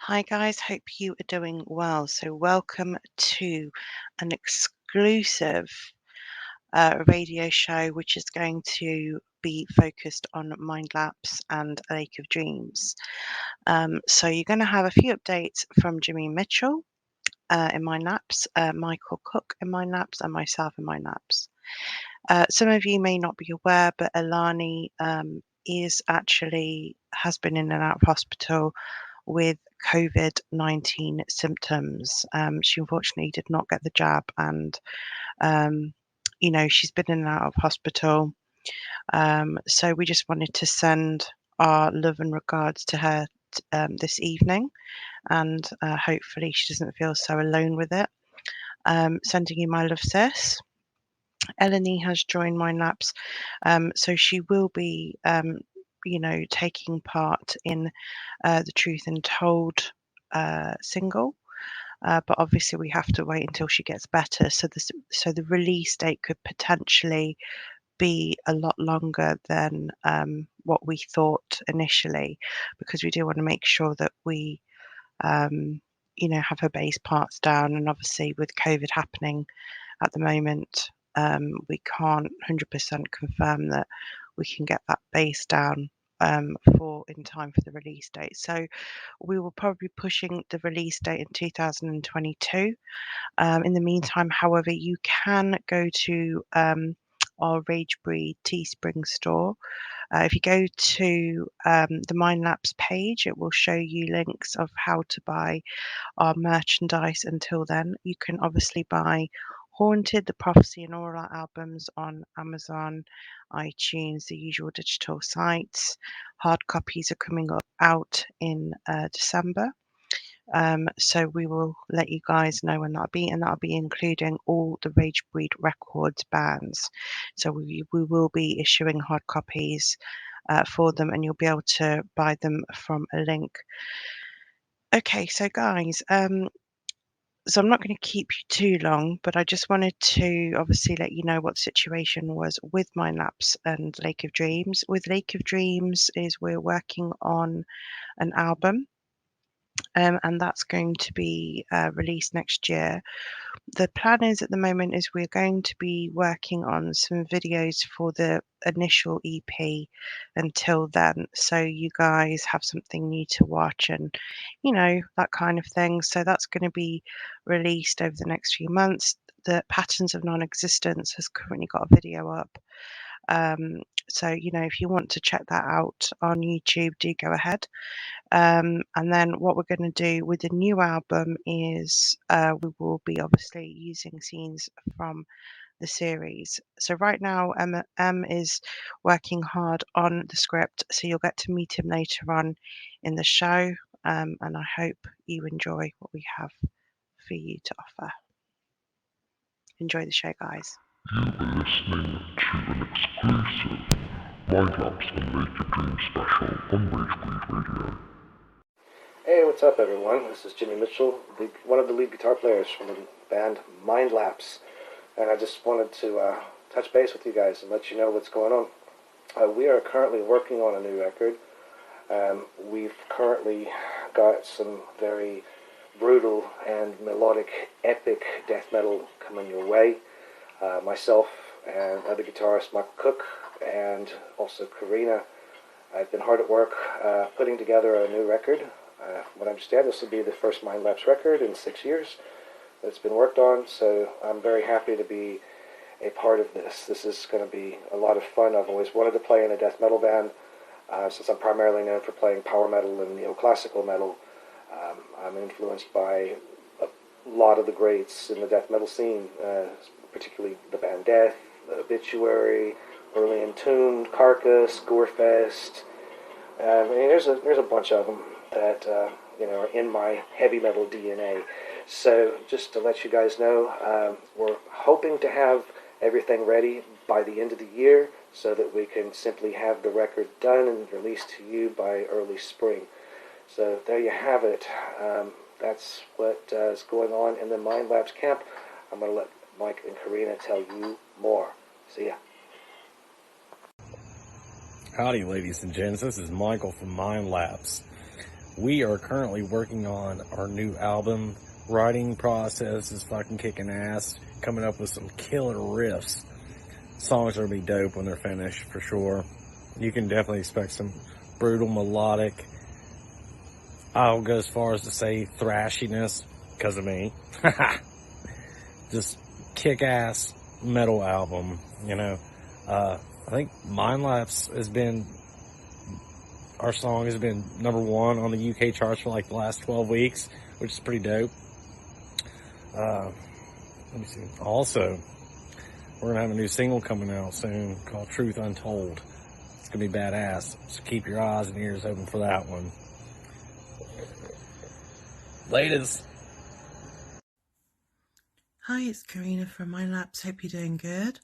Hi guys, hope you are doing well. So welcome to an exclusive radio show which is going to be focused on Mindlapse and Lake of Dreams. So you're going to have a few updates from Jimi Mitchell in Mindlapse, Michael Cook in Mindlapse, and myself in Mindlapse. Some of you may not be aware, but Elany has been in and out of hospital with COVID-19 symptoms. She unfortunately did not get the jab, and she's been in and out of hospital. So we just wanted to send our love and regards to her this evening, and hopefully she doesn't feel so alone with it. Sending you my love, sis. Elany has joined Mindlapse, so she will be, taking part in the Truth and Told single. But obviously, we have to wait until she gets better. So the release date could potentially be a lot longer than what we thought initially, because we do want to make sure that we, have her bass parts down. And obviously, with COVID happening at the moment, we can't 100% confirm that we can get that bass down in time for the release date. So we will probably be pushing the release date in 2022. In the meantime, however, you can go to our Ragebreed Teespring store. If you go to the Mindlapse page, it will show you links of how to buy our merchandise. Until then, you can obviously buy Haunted, The Prophecy, and all our albums on Amazon, iTunes, the usual digital sites. Hard copies are coming out in December. So we will let you guys know when that'll be, and that'll be including all the Ragebreed Records bands. So we will be issuing hard copies for them, and you'll be able to buy them from a link. Okay, so guys, so I'm not going to keep you too long, but I just wanted to obviously let you know what the situation was with Mindlapse and Lake of Dreams. With Lake of Dreams is we're working on an album, and that's going to be released next year. The plan is at the moment is we're going to be working on some videos for the initial EP until then, so you guys have something new to watch and that kind of thing. So that's going to be released over the next few months. The Patterns of Non-Existence has currently got a video up. So if you want to check that out on YouTube, do go ahead. And then what we're going to do with the new album is we will be obviously using scenes from the series. So right now, Em is working hard on the script, so you'll get to meet him later on in the show. And I hope you enjoy what we have for you to offer. Enjoy the show, guys. You are listening to an exclusive Mindlapse and Lake of Dreams special on Ragebreed Radio. Hey, what's up everyone? This is Jimi Mitchell, one of the lead guitar players from the band Mindlapse. And I just wanted to touch base with you guys and let you know what's going on. We are currently working on a new record. We've currently got some very brutal and melodic, epic death metal coming your way. Myself and other guitarist Michael Cook and also Karina have been hard at work putting together a new record. What I understand, this will be the first Mindlapse record in 6 years that's been worked on, so I'm very happy to be a part of this. This is going to be a lot of fun. I've always wanted to play in a death metal band, since I'm primarily known for playing power metal and neoclassical metal. I'm influenced by a lot of the greats in the death metal scene, particularly the band Death, the Obituary, Early Entombed, Carcass, Gorefest. There's a bunch of them that are in my heavy metal DNA. So just to let you guys know, we're hoping to have everything ready by the end of the year so that we can simply have the record done and released to you by early spring. So there you have it. That's what is going on in the Mindlapse camp. I'm going to let Mike and Karina tell you more. See ya. Howdy, ladies and gents. This is Michael from Mindlapse. We are currently working on our new album. Writing process is fucking kicking ass. Coming up with some killer riffs. Songs are gonna be dope when they're finished, for sure. You can definitely expect some brutal melodic. I'll go as far as to say thrashiness, because of me. Just kick-ass metal album, you know. I think Mindlapse has been, our song has been #1 on the UK charts for like the last 12 weeks, which is pretty dope. Let me see. Also, we're gonna have a new single coming out soon called Truth Untold. It's gonna be badass, so keep your eyes and ears open for that one. Latest. Hi, it's Karina from Mindlapse. Hope you're doing good.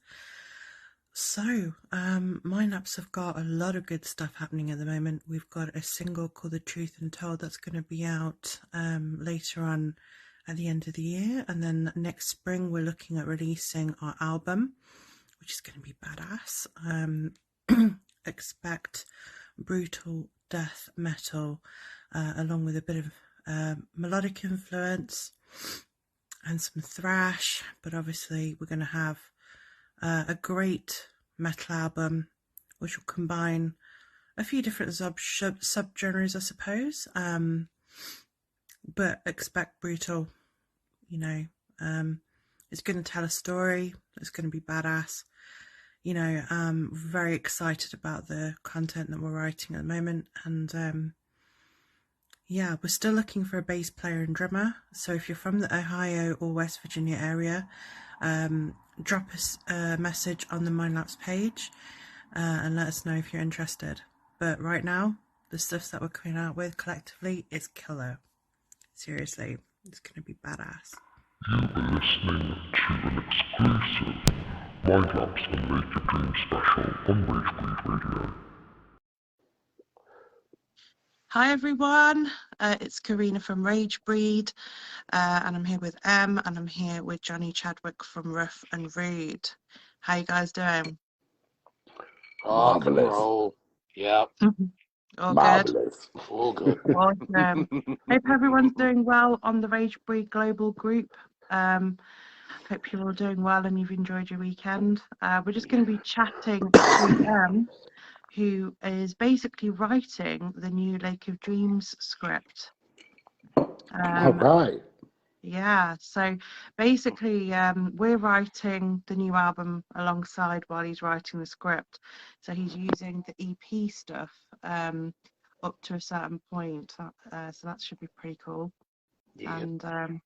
So, Mindlapse have got a lot of good stuff happening at the moment. We've got a single called The Truth Untold that's going to be out later on at the end of the year. And then next spring, we're looking at releasing our album, which is going to be badass. Expect brutal death metal, along with a bit of melodic influence and some thrash, but obviously we're going to have a great metal album which will combine a few different subgenres, I suppose, but expect brutal, you know. It's going to tell a story. It's going to be badass, you know. I'm very excited about the content that we're writing at the moment, and yeah, we're still looking for a bass player and drummer. So if you're from the Ohio or West Virginia area, drop us a message on the Mindlapse page and let us know if you're interested. But right now, the stuff that we're coming out with collectively is killer. Seriously, it's going to be badass. You are listening to an exclusive Mindlapse and Make Your Dream special on Ragebreed Radio. Hi everyone, it's Karina from Ragebreed, and I'm here with Em, and I'm here with Johnny Chadwick from Rough and Rude. How you guys doing? Rock and roll. Yep. All Marvelous. good. All good. Awesome. Hope everyone's doing well on the Ragebreed Global Group. Hope you're all doing well and you've enjoyed your weekend. We're just going to be chatting to Em, who is basically writing the new Lake of Dreams script. All right. Yeah, so basically we're writing the new album alongside while he's writing the script. So he's using the EP stuff up to a certain point. So that should be pretty cool. Yeah. And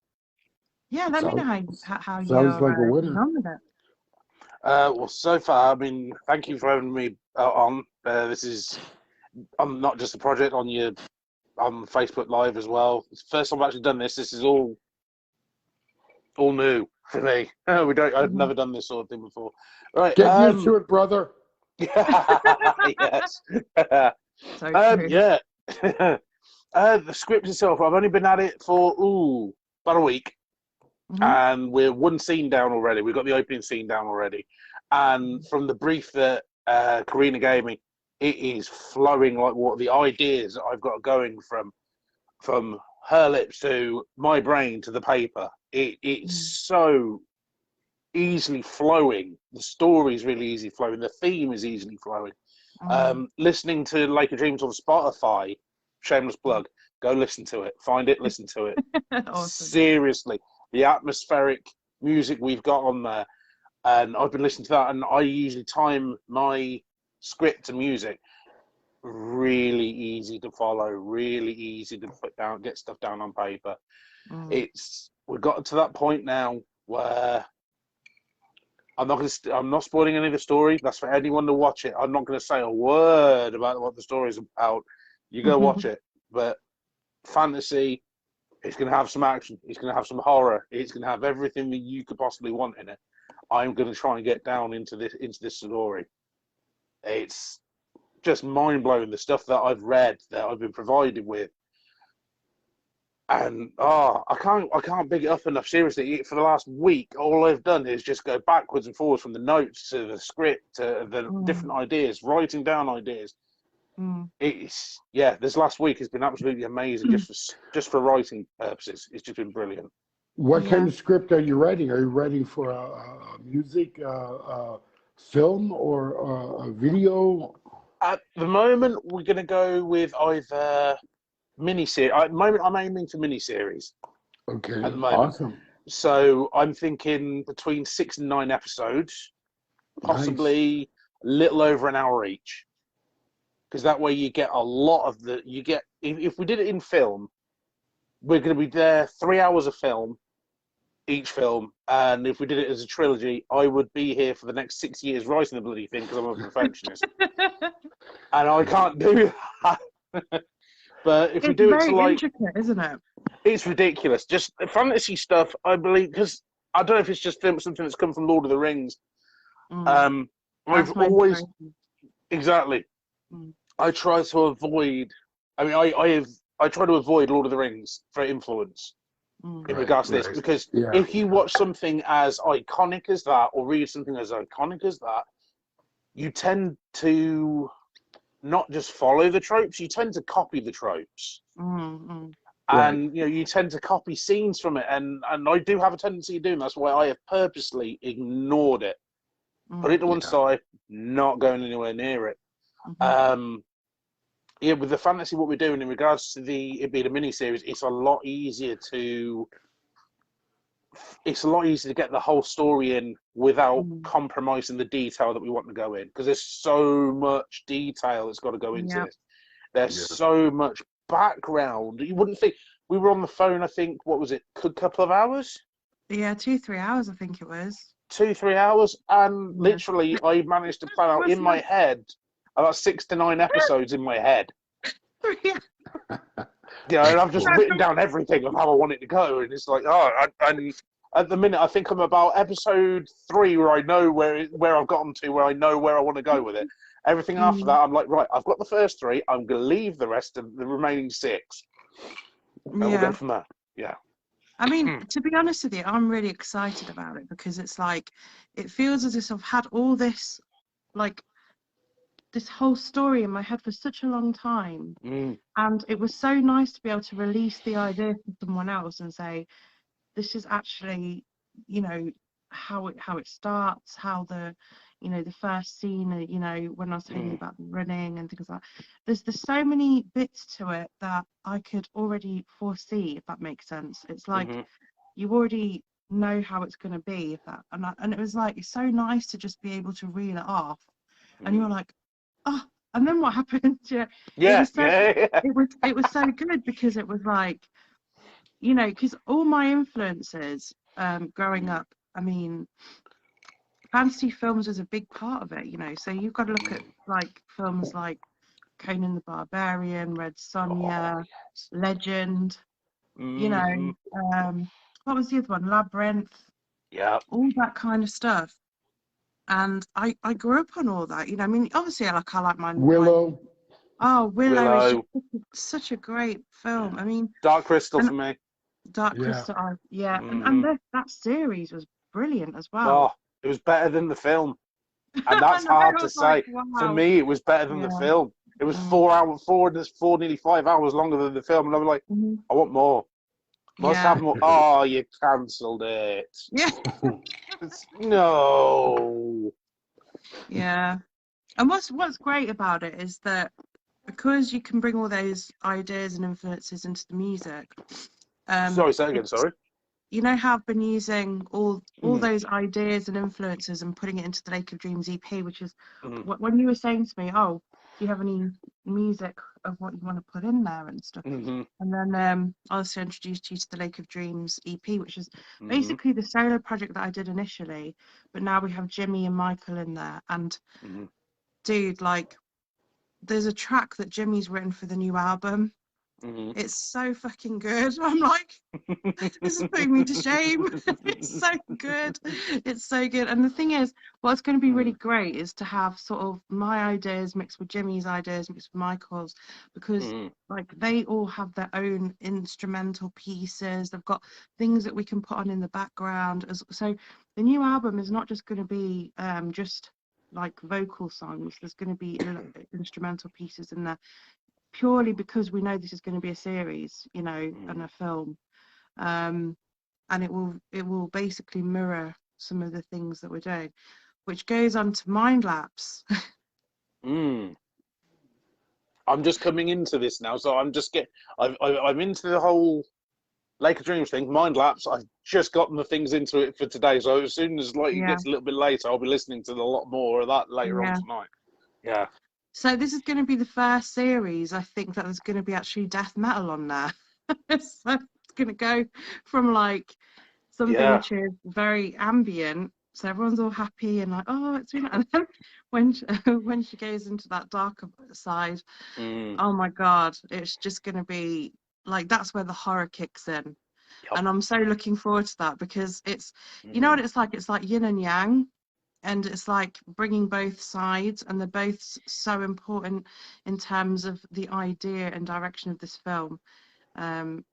yeah, let me know how sounds you're like a winner. getting on with it. Well, so far, I mean, thank you for having me on. This is, I'm not just a project on Facebook Live as well. It's the first time I've actually done this. This is all new for me. I've never done this sort of thing before. Right. Get used to it, brother. Yes. So true. Yeah. The script itself, I've only been at it for about a week. And we're one scene down already. We've got the opening scene down already. And from the brief that Karina gave me, it is flowing like what the ideas that I've got going from her lips to my brain to the paper. It's so easily flowing. The story's really easy flowing. The theme is easily flowing. Listening to Lake of Dreams on Spotify, shameless plug, go listen to it. Find it, listen to it. Awesome. Seriously. The atmospheric music we've got on there, and I've been listening to that, and I usually time my script to music. Really easy to follow, really easy to put down, get stuff down on paper. We've got to that point now where I'm not spoiling any of the story. That's for anyone to watch it. I'm not going to say a word about what the story's about. You go watch it. But fantasy. It's going to have some action. It's going to have some horror. It's going to have everything that you could possibly want in it. I'm going to try and get down into this story. It's just mind blowing, the stuff that I've read, that I've been provided with, and I can't big it up enough. Seriously, for the last week, all I've done is just go backwards and forwards from the notes to the script to the different ideas, writing down ideas. It's this last week has been absolutely amazing just for writing purposes. It's just been brilliant. What kind of script are you writing? Are you writing for a music, film, or a video? At the moment, we're going to go with either miniseries. At the moment, I'm aiming for miniseries. Okay, At the moment, awesome. so I'm thinking between 6 and 9 episodes, possibly a little over an hour each. Because that way you get a lot of if we did it in film, we're going to be there 3 hours of film, each film, and if we did it as a trilogy, I would be here for the next 6 years writing the bloody thing because I'm a perfectionist, and I can't do that. But if we do it to like, intricate, isn't it? it's ridiculous. Just fantasy stuff, I believe, because I don't know if it's just something that's come from Lord of the Rings. I've always exactly. I try to avoid. I mean, I try to avoid Lord of the Rings for influence in regards to this because if you watch something as iconic as that or read something as iconic as that, you tend to not just follow the tropes, you tend to copy the tropes. And you tend to copy scenes from it, and I do have a tendency of doing that. That's why I have purposely ignored it, put it to one side, not going anywhere near it. With the fantasy, what we're doing in regards to it being a mini series, it's a lot easier to get the whole story in without compromising the detail that we want to go in, because there's so much detail that's got to go into this. There's so much background. You wouldn't think. We were on the phone, I think, what was it, a couple of hours? Yeah, 2-3 hours, I think it was. 2-3 hours, and literally I managed to plan out in my head about 6 to 9 episodes in my head. And I've just written down everything of how I want it to go, and it's like, and at the minute I think I'm about episode 3 where I know where I've gotten to, where I know where I want to go with it. Everything after that, I'm like, right, I've got the first 3, I'm going to leave the rest of the remaining 6, and we'll go from there. I mean, to be honest with you, I'm really excited about it because it's like, it feels as if I've had all this, like, this whole story in my head for such a long time. And it was so nice to be able to release the idea to someone else and say, this is actually, how it starts, how the first scene, when I was telling you about the running and things like that. There's so many bits to it that I could already foresee, if that makes sense. It's like you already know how it's going to be, and it was like, it's so nice to just be able to reel it off, and you're like, oh, and then what happened? It was so good because it was like, because all my influences growing up, I mean, fantasy films was a big part of it, so you've got to look at like films like Conan the Barbarian, Red Sonja, Legend, what was the other one, Labyrinth, all that kind of stuff. And I grew up on all that, I mean, obviously I like my Willow. Willow is just such a great film. I mean, Dark Crystal for me. Dark Crystal, and that series was brilliant as well. It was better than the film, and that's hard to say. Like, wow. For me, it was better than the film. It was 4 nearly 5 hours longer than the film, and I was like, I want more. Must have more. Oh, you cancelled it. Yeah. No. Yeah. And what's great about it is that because you can bring all those ideas and influences into the music. Sorry, say again, sorry. You know how I've been using all those ideas and influences and putting it into the Lake of Dreams EP, which is when you were saying to me, oh, do you have any music of what you want to put in there and stuff? And then I also introduced you to the Lake of Dreams EP, which is basically the solo project that I did initially, but now we have Jimi and Michael in there. And dude, like, there's a track that Jimmy's written for the new album. It's so fucking good. I'm like, this is putting me to shame. It's so good. It's so good. And the thing is, what's going to be really great is to have sort of my ideas mixed with Jimmy's ideas mixed with Michael's, because like they all have their own instrumental pieces. They've got things that we can put on in the background. So the new album is not just going to be just like vocal songs. There's going to be instrumental pieces in there, purely because we know this is going to be a series, you know, and a film. And it will basically mirror some of the things that we're doing, which goes on to Mindlapse. I'm just coming into this now, so I'm into the whole Lake of Dreams thing. Mindlapse, I've just gotten the things into it for today, so as soon as it gets a little bit later, I'll be listening to a lot more of that later on tonight. Yeah. So this is going to be the first series, I think, that there's going to be actually death metal on there. So it's going to go from like something which is very ambient, so everyone's all happy and like, oh, it's really. And then when she goes into that darker side, oh my god, it's just going to be like, that's where the horror kicks in. And I'm so looking forward to that, because it's, you know what it's like yin and yang, and it's like bringing both sides, and they're both so important in terms of the idea and direction of this film, and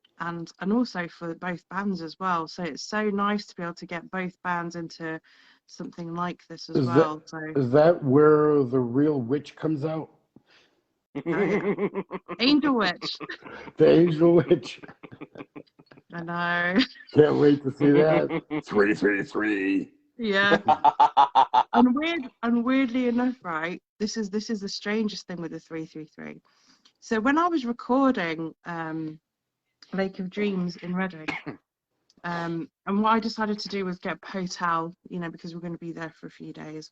also for both bands as well. So it's so nice to be able to get both bands into something like this as well. Is that where the real witch comes out? Oh, yeah. Angel Witch. The Angel Witch. I know. Can't wait to see that. 333. Yeah. and weirdly enough, right, this is the strangest thing with the 333. So when I was recording Lake of Dreams in Reading, and what I decided to do was get a hotel, you know, because we're going to be there for a few days.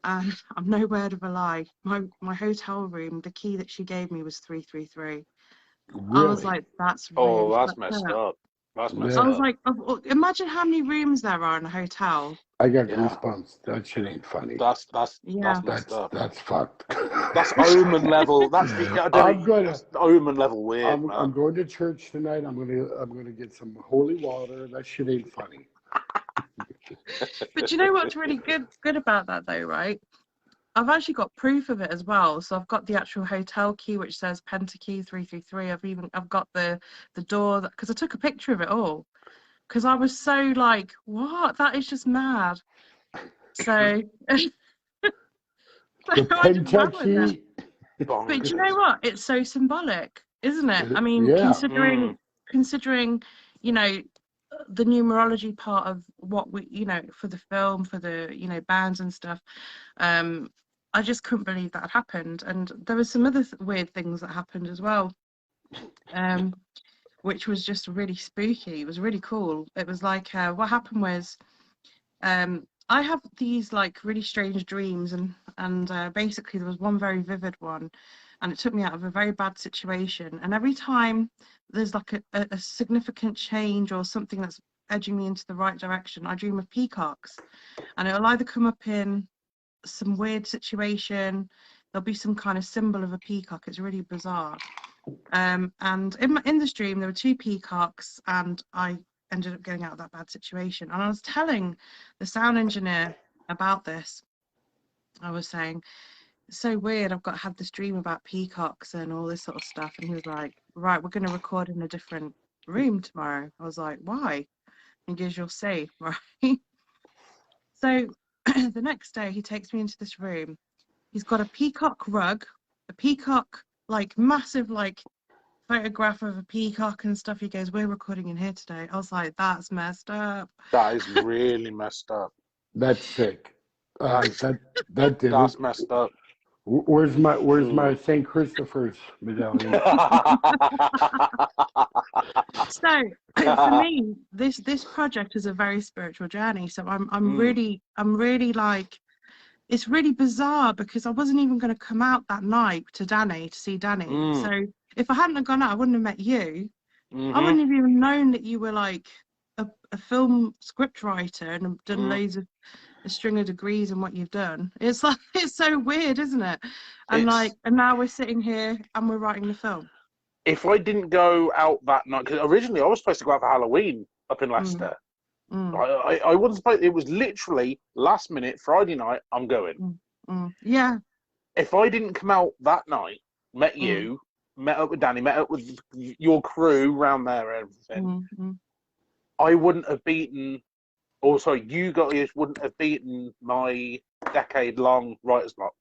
And I'm no word of a lie, my hotel room, the key that she gave me was 333. Really? I was like, that's really that's messed up. That's messed I up. was like, imagine how many rooms there are in a hotel. I got goosebumps. That shit ain't funny. That's messed up. That's fucked. That's Omen level. That's Omen level weird. I'm going to church tonight. I'm gonna get some holy water. That shit ain't funny. But you know what's really good about that though, right? I've actually got proof of it as well. So I've got the actual hotel key which says Pentakey 333. I've got the door, because I took a picture of it all, because I was so like, what? That is just mad. So the Pentakey. But you know what? It's so symbolic, isn't it? I mean, considering, you know, the numerology part of what we, you know, for the film, for the, you know, bands and stuff. I just couldn't believe that had happened. And there were some other weird things that happened as well, which was just really spooky. It was really cool. It was like, what happened was, I have these like really strange dreams, and basically there was one very vivid one, and it took me out of a very bad situation. And every time there's like a significant change or something that's edging me into the right direction, I dream of peacocks, and it'll either come up in some weird situation, there'll be some kind of symbol of a peacock. It's really bizarre. And in this dream there were two peacocks, and I ended up getting out of that bad situation. And I was telling the sound engineer about this. I was saying, it's so weird, I've had this dream about peacocks and all this sort of stuff. And he was like, right, we're going to record in a different room tomorrow. I was like, why? He goes, you'll see, right? So the next day he takes me into this room. He's got a peacock rug, a peacock, like massive, like photograph of a peacock and stuff. He goes, we're recording in here today. I was like, that's messed up. That is really messed up. That's sick. That's messed up. Where's my St. Christopher's medallion? So for me, this project is a very spiritual journey. So I'm really like, it's really bizarre, because I wasn't even going to come out that night to see Danny. So if I hadn't have gone out, I wouldn't have met you. I wouldn't have even known that you were like a film script writer and have done loads of a string of degrees in what you've done. It's like, it's so weird, isn't it? And now we're sitting here and we're writing the film. If I didn't go out that night, because originally I was supposed to go out for Halloween up in Leicester. I wasn't supposed. It was literally last minute Friday night. I'm going. Yeah. If I didn't come out that night, met you, met up with Danny, met up with your crew around there, and everything, I wouldn't have beaten Also, you guys wouldn't have beaten my decade-long writer's block.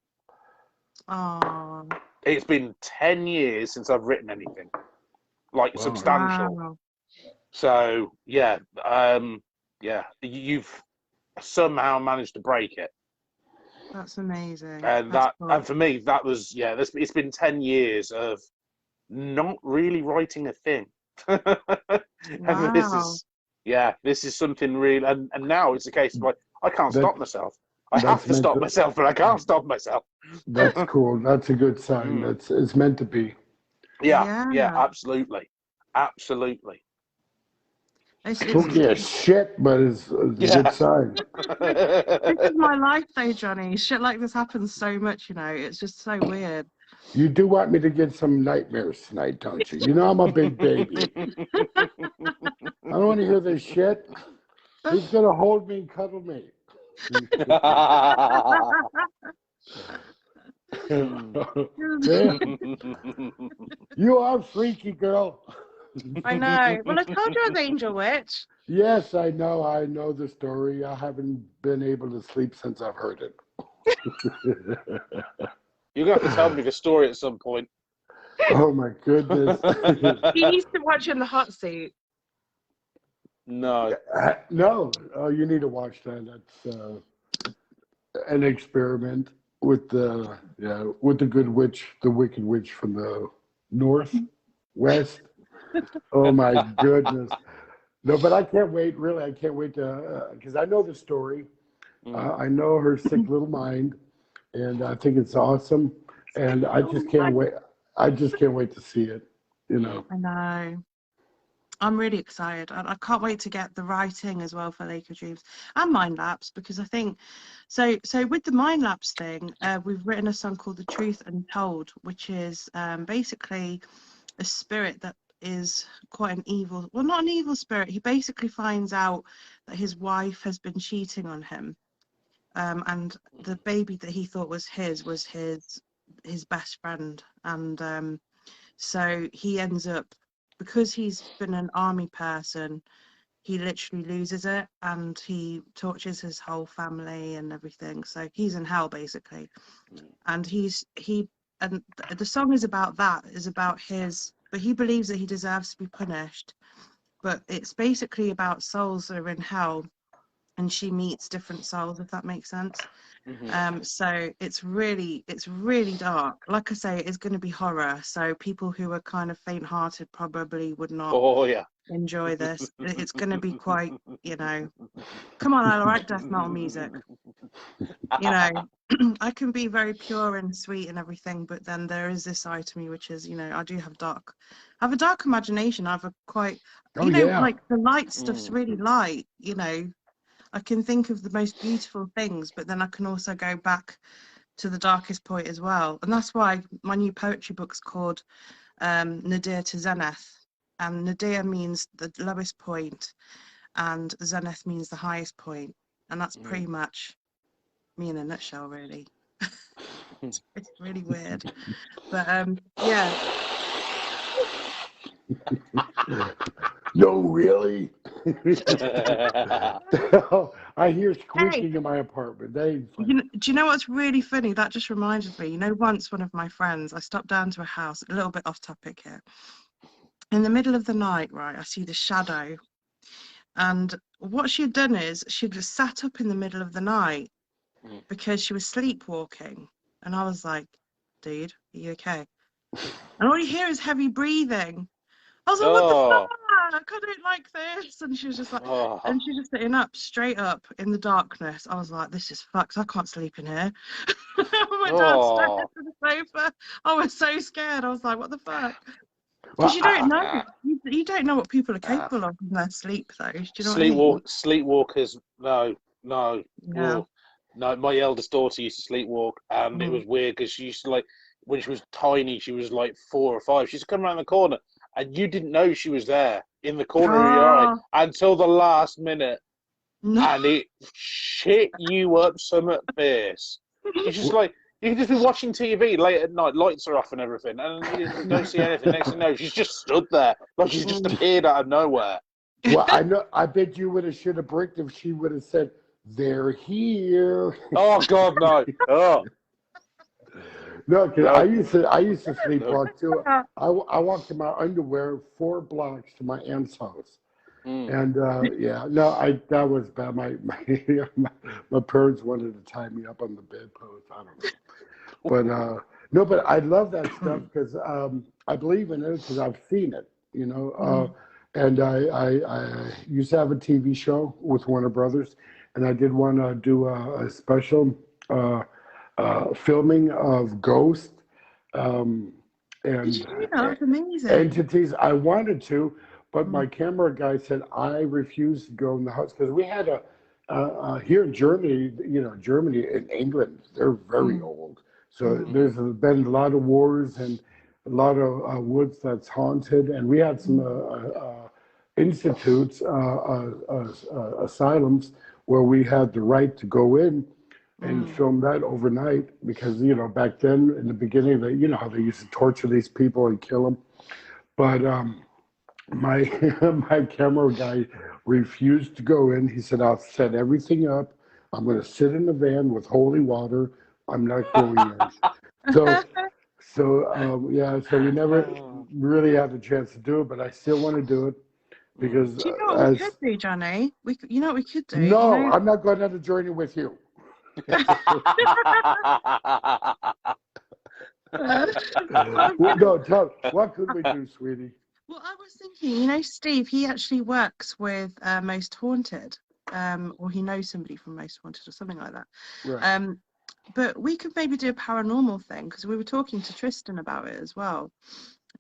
Oh, It's been 10 years since I've written anything, like Wow. substantial. wow. So yeah, you've somehow managed to break it, That's amazing. and That's that, cool. and for me, that was it's been 10 years of not really writing a thing, and Wow. this is something real, and now it's a case of like I can't That stop myself. I that's have to meant stop to. myself, but I can't stop myself. That's cool. That's a good sign. Mm. It's meant to be. Yeah, Yeah. absolutely. It's Spooky as shit, but it's a Yeah. good sign. this is my life though, Johnny. Shit like this happens so much, you know. It's just so weird. You do want me to get some nightmares tonight, don't you? You know I'm a big baby. I don't want to hear this shit. Who's gonna hold me and cuddle me? You are freaky, girl. I know. Well, I told you I was Angel Witch. Yes, I know. I know the story. I haven't been able to sleep since I've heard it. You're going to have to tell me the story at some point. Oh my goodness. You used to watch in the hot seat. No. No, you need to watch that. That's an experiment with the good witch, the wicked witch from the north, west. Oh my goodness. No, but I can't wait. Really, I can't wait to because I know the story. I know her sick little mind, and I think it's awesome. And I just can't wait. I just can't wait to see it. You know. I know. I'm really excited. I can't wait to get the writing as well for Lake of Dreams and Mindlapse, because I think so with the Mindlapse thing, we've written a song called The Truth Untold, which is basically a spirit that is quite an evil, well, not an evil spirit. He basically finds out that his wife has been cheating on him, and the baby that he thought was his best friend, and so he ends up, because he's been an army person, he literally loses it and he tortures his whole family and everything. So he's in hell basically, and and the song is about that, is about but he believes that he deserves to be punished, but it's basically about souls that are in hell, and she meets different souls, if that makes sense. So it's really dark. Like I say, it's going to be horror, so people who are kind of faint-hearted probably would not enjoy this. It's going to be quite, you know, come on, I like death metal music, you know. I can be very pure and sweet and everything, but then there is this side to me which is, you know, I have a dark imagination. I have a quite, you know, like the light stuff's really light, you know. I can think of the most beautiful things, but then I can also go back to the darkest point as well. And that's why my new poetry book's called Nadir to Zenith. And Nadir means the lowest point, and Zenith means the highest point. And that's pretty much me in a nutshell, really. It's really weird. But yeah. No, really? I hear squeaking in my apartment. Do you know what's really funny? That just reminded me. You know, once one of my friends, I stopped down to a house, a little bit off topic here. In the middle of the night, right, I see the shadow. And what she had done is she'd just sat up in the middle of the night because she was sleepwalking. And I was like, dude, are you okay? And all you hear is heavy breathing. I was like, what the fuck? I don't like this. And she was just like, and she was just sitting up, straight up in the darkness. I was like, this is fucked. I can't sleep in here. I went downstairs to the sofa. I was so scared. I was like, what the fuck? Because you don't know. You don't know what people are capable of in their sleep, though. Do you know what I mean? Sleepwalkers, no. Yeah. No, my eldest daughter used to sleepwalk, and it was weird because she used to, like, when she was tiny, she was like 4 or 5. She used to come around the corner, and you didn't know she was there in the corner of your eye until the last minute, and it shit you up somewhat fierce. She's just like, you can just be watching TV late at night, lights are off and everything, and you don't see anything. Next thing you know, she's just stood there, like she's just appeared out of nowhere. Well, I know. I bet you would have should have bricked if she would have said, "They're here." Oh God, no! Oh No, because no, I used to no. sleepwalk too. I walked in my underwear 4 blocks to my aunt's house, Mm. and yeah, no, that was bad. My parents wanted to tie me up on the bedpost. I don't know, but no, but I love that stuff because I believe in it because I've seen it, you know. And I used to have a TV show with Warner Brothers, and I did want to do a special. Filming of ghosts Did you and do that? That's amazing. entities. I wanted to, but my Mm. camera guy said I refused to go in the house because we had here in Germany, you know, Germany and England, they're very old. So there's been a lot of wars and a lot of woods that's haunted, and we had some institutes, asylums where we had the right to go in and film that overnight because, you know, back then in the beginning, you know how they used to torture these people and kill them. But my my camera guy refused to go in. He said, "I'll set everything up. I'm going to sit in the van with holy water. I'm not going in." Yeah, so we never really had the chance to do it, but I still want to do it because Do you know what we could do, Johnny? You know what we could do? You no, know, I'm not going on the journey with you. No, tell what could we do, sweetie? well, I was thinking, you know, Steve, he actually works with Most Haunted, or he knows somebody from Most Haunted or something like that. Right. But we could maybe do a paranormal thing because we were talking to Tristan about it as well.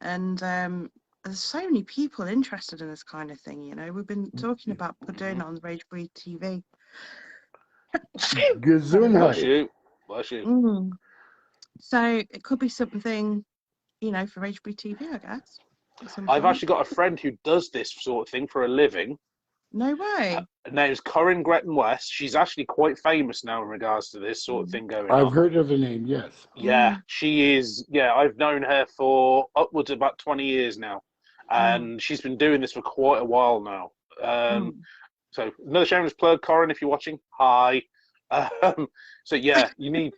And there's so many people interested in this kind of thing, you know. We've been talking about doing it on the Ragebreed TV. Bless Gesundheit. you, bless you. So it could be something, you know, for Ragebreed TV, I guess. At some I've point. actually got a friend who does this sort of thing for a living. No way. Her name's Corinne Gretton West. She's actually quite famous now in regards to this sort of thing going I've on. heard of the name, yes. Yeah, she is. Yeah, I've known her for upwards of about 20 years now. And she's been doing this for quite a while now. So another shameless plug, Corinne, if you're watching, hi. So yeah, you need,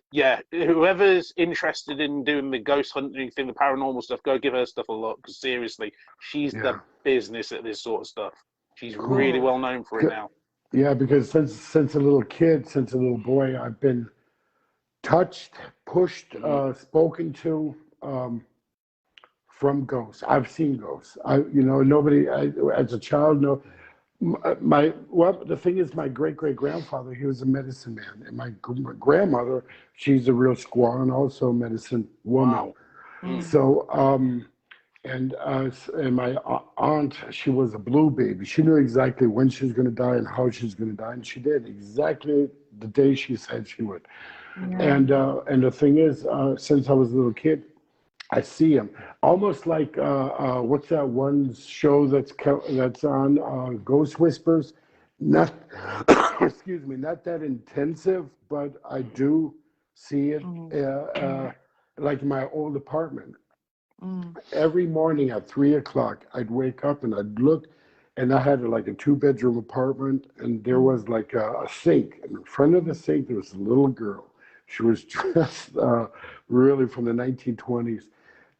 whoever's interested in doing the ghost hunting thing, the paranormal stuff, go give her stuff a look, because seriously, she's the business at this sort of stuff. She's really well known for it now. Yeah, because since a little kid, since a little boy, I've been touched, pushed, spoken to from ghosts. I've seen ghosts. As a child, no. The thing is, my great-great-grandfather, he was a medicine man, and my grandmother, she's a real squaw and also a medicine woman. Wow. So, and my aunt, she was a blue baby. She knew exactly when she was going to die and how she was going to die, and she did exactly the day she said she would. And the thing is, since I was a little kid, I see him almost like what's that one show that's on Ghost Whispers? Not excuse me, not that intensive, but I do see it like in my old apartment. Every morning at 3:00, I'd wake up and I'd look, and I had like a 2-bedroom apartment, and there was like a sink. And in front of the sink, there was a little girl. She was dressed really from the 1920s.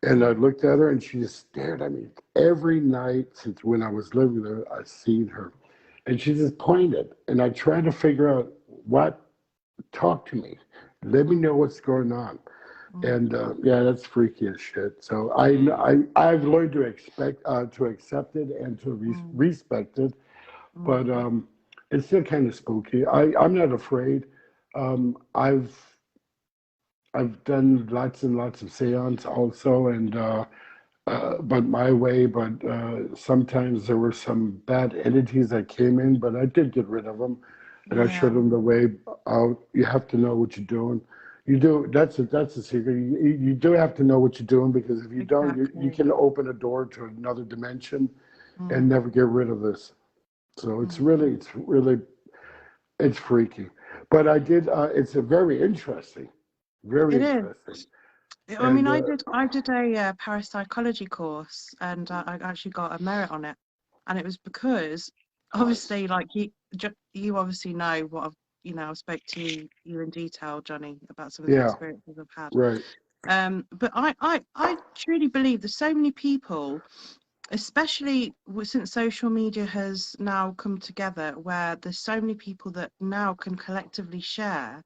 And I looked at her, and she just stared at me. Every night since when I was living there, I've seen her. And she just pointed. And I tried to figure out talk to me. Let me know what's going on. And that's freaky as shit. So I've learned to accept it and to respect it. But it's still kind of spooky. I'm not afraid. I've done lots and lots of seance also, and but my way. But sometimes there were some bad entities that came in, but I did get rid of them, and I showed them the way out. You have to know what you're doing. You do. That's a secret. You do have to know what you're doing, because if you don't, you can open a door to another dimension and never get rid of this. So it's freaky. But I did. It's a very interesting. Very interesting. I mean, I did a parapsychology course, and I actually got a merit on it. and it was because Nice. obviously, like you obviously know what I spoke to you in detail, Johnny, about some of the Yeah, experiences I've had. right. But I truly believe there's so many people, especially since social media has now come together, where there's so many people that now can collectively share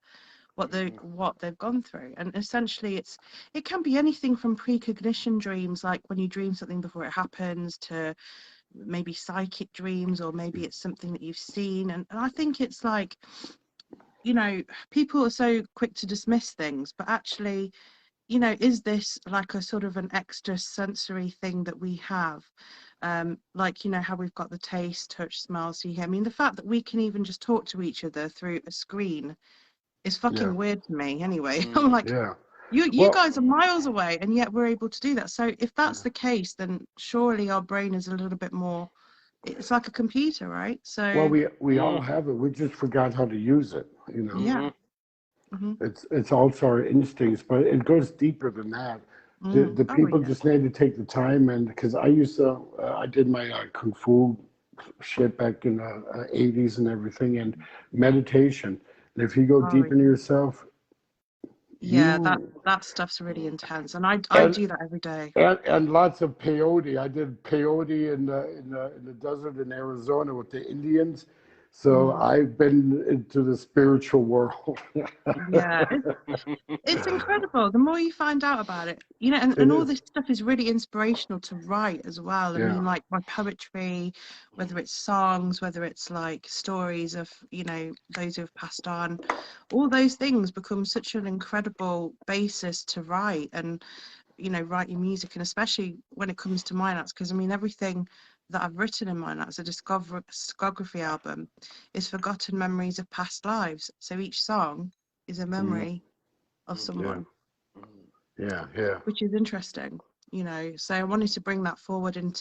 what they've gone through. And essentially it can be anything from precognition dreams, like when you dream something before it happens, to maybe psychic dreams, or maybe it's something that you've seen. And I think it's like, people are so quick to dismiss things, but actually, is this like a sort of an extra sensory thing that we have? Like, how we've got the taste, touch, smell, see, hear. I mean, the fact that we can even just talk to each other through a screen is fucking Yeah, weird to me anyway. I'm like, yeah. you Well, guys are miles away, and yet we're able to do that. So if that's the case, then surely our brain is a little bit more, it's like a computer, right? well, So we all have it. We just forgot how to use it. yeah. Hmm. It's also our instincts, but it goes deeper than that. The Oh people yeah. just need to take the time, and because I did my kung fu shit back in the 80s and everything, and meditation. And if you go Oh deep into yeah. yourself, Yeah, you that stuff's really intense, and I and do that every day. and lots of peyote. I did peyote in the desert in Arizona with the Indians. So Mm. I've been into the spiritual world. Yeah, it's incredible. The more you find out about it, It and all is. this stuff is really inspirational to write as well. I Yeah. mean, like my poetry, whether it's songs, whether it's like stories of, those who have passed on, all those things become such an incredible basis to write and, write your music. And especially when it comes to mine, because I mean, everything that I've written in mine, that's a discography album, is forgotten memories of past lives. So each song is a Mhm. memory of Yeah. someone, Yeah. Yeah. which is interesting, So I wanted to bring that forward and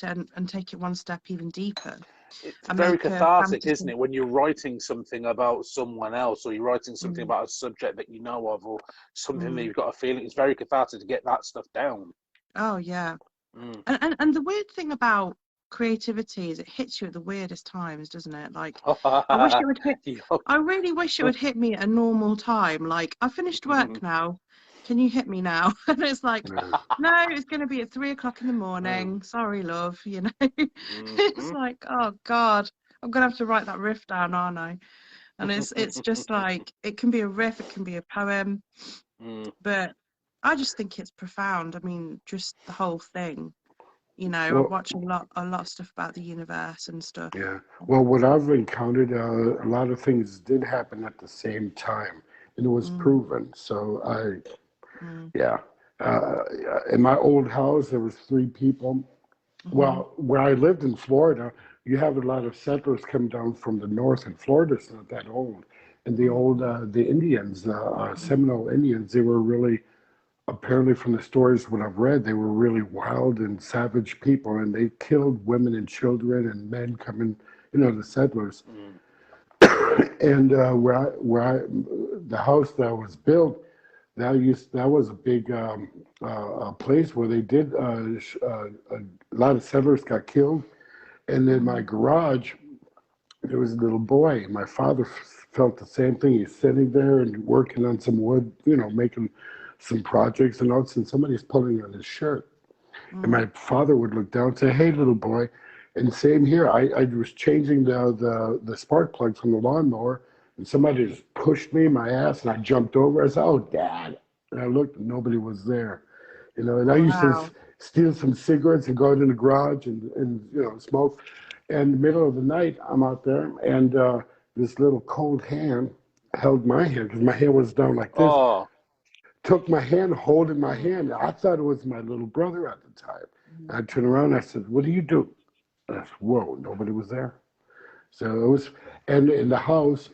take it one step even deeper It's and very make a cathartic, isn't fantasy. it? When you're writing something about someone else, or you're writing something Mm, about a subject that you know of, or something that mm. you've got a feeling. It's very cathartic to get that stuff down. Oh yeah, Mm. and the weird thing about creativity is it hits you at the weirdest times, doesn't it? Like, I wish it would hit. I really wish it would hit me at a normal time. Like, I finished work now. Can you hit me now? And it's like, Yeah. no, it's going to be at 3 o'clock in the morning. Sorry, love. It's like, oh God, I'm gonna have to write that riff down, aren't I? And it's just like, it can be a riff, it can be a poem, but I just think it's profound. I mean, just the whole thing. I Well, watch a lot of stuff about the universe and stuff. yeah. Well, what I've encountered, a lot of things did happen at the same time, and it was Mm, proven. So mm, yeah. In my old house, there was three people. mm-hmm, Well, where I lived in Florida, you have a lot of settlers come down from the north, and Florida's not that old. And the Indians, Seminole Indians, they were really, apparently from the stories what I've read, they were really wild and savage people, and they killed women and children and men coming, the settlers. And the house that was built, that was a big place where they did a lot of settlers got killed. And in my mm, garage, there was a little boy. My father felt the same thing. He's sitting there and working on some wood, making some projects, and all of a sudden somebody's pulling on his shirt. And mm. my father would look down and say, "Hey, little boy." And same here. I was changing the spark plug from the lawnmower, and somebody just pushed me in my ass, and I jumped over. I said, "Oh, Dad!" And I looked, and nobody was there. And I used to Wow. steal some cigarettes and go out in the garage and smoke. And the middle of the night, I'm out there, and this little cold hand held my hand because my hand was down like this. Oh. Took my hand, holding my hand. I thought it was my little brother at the time. And I turned around and I said, "What do you do?" And I said, "Whoa, nobody was there." So it was, and in the house,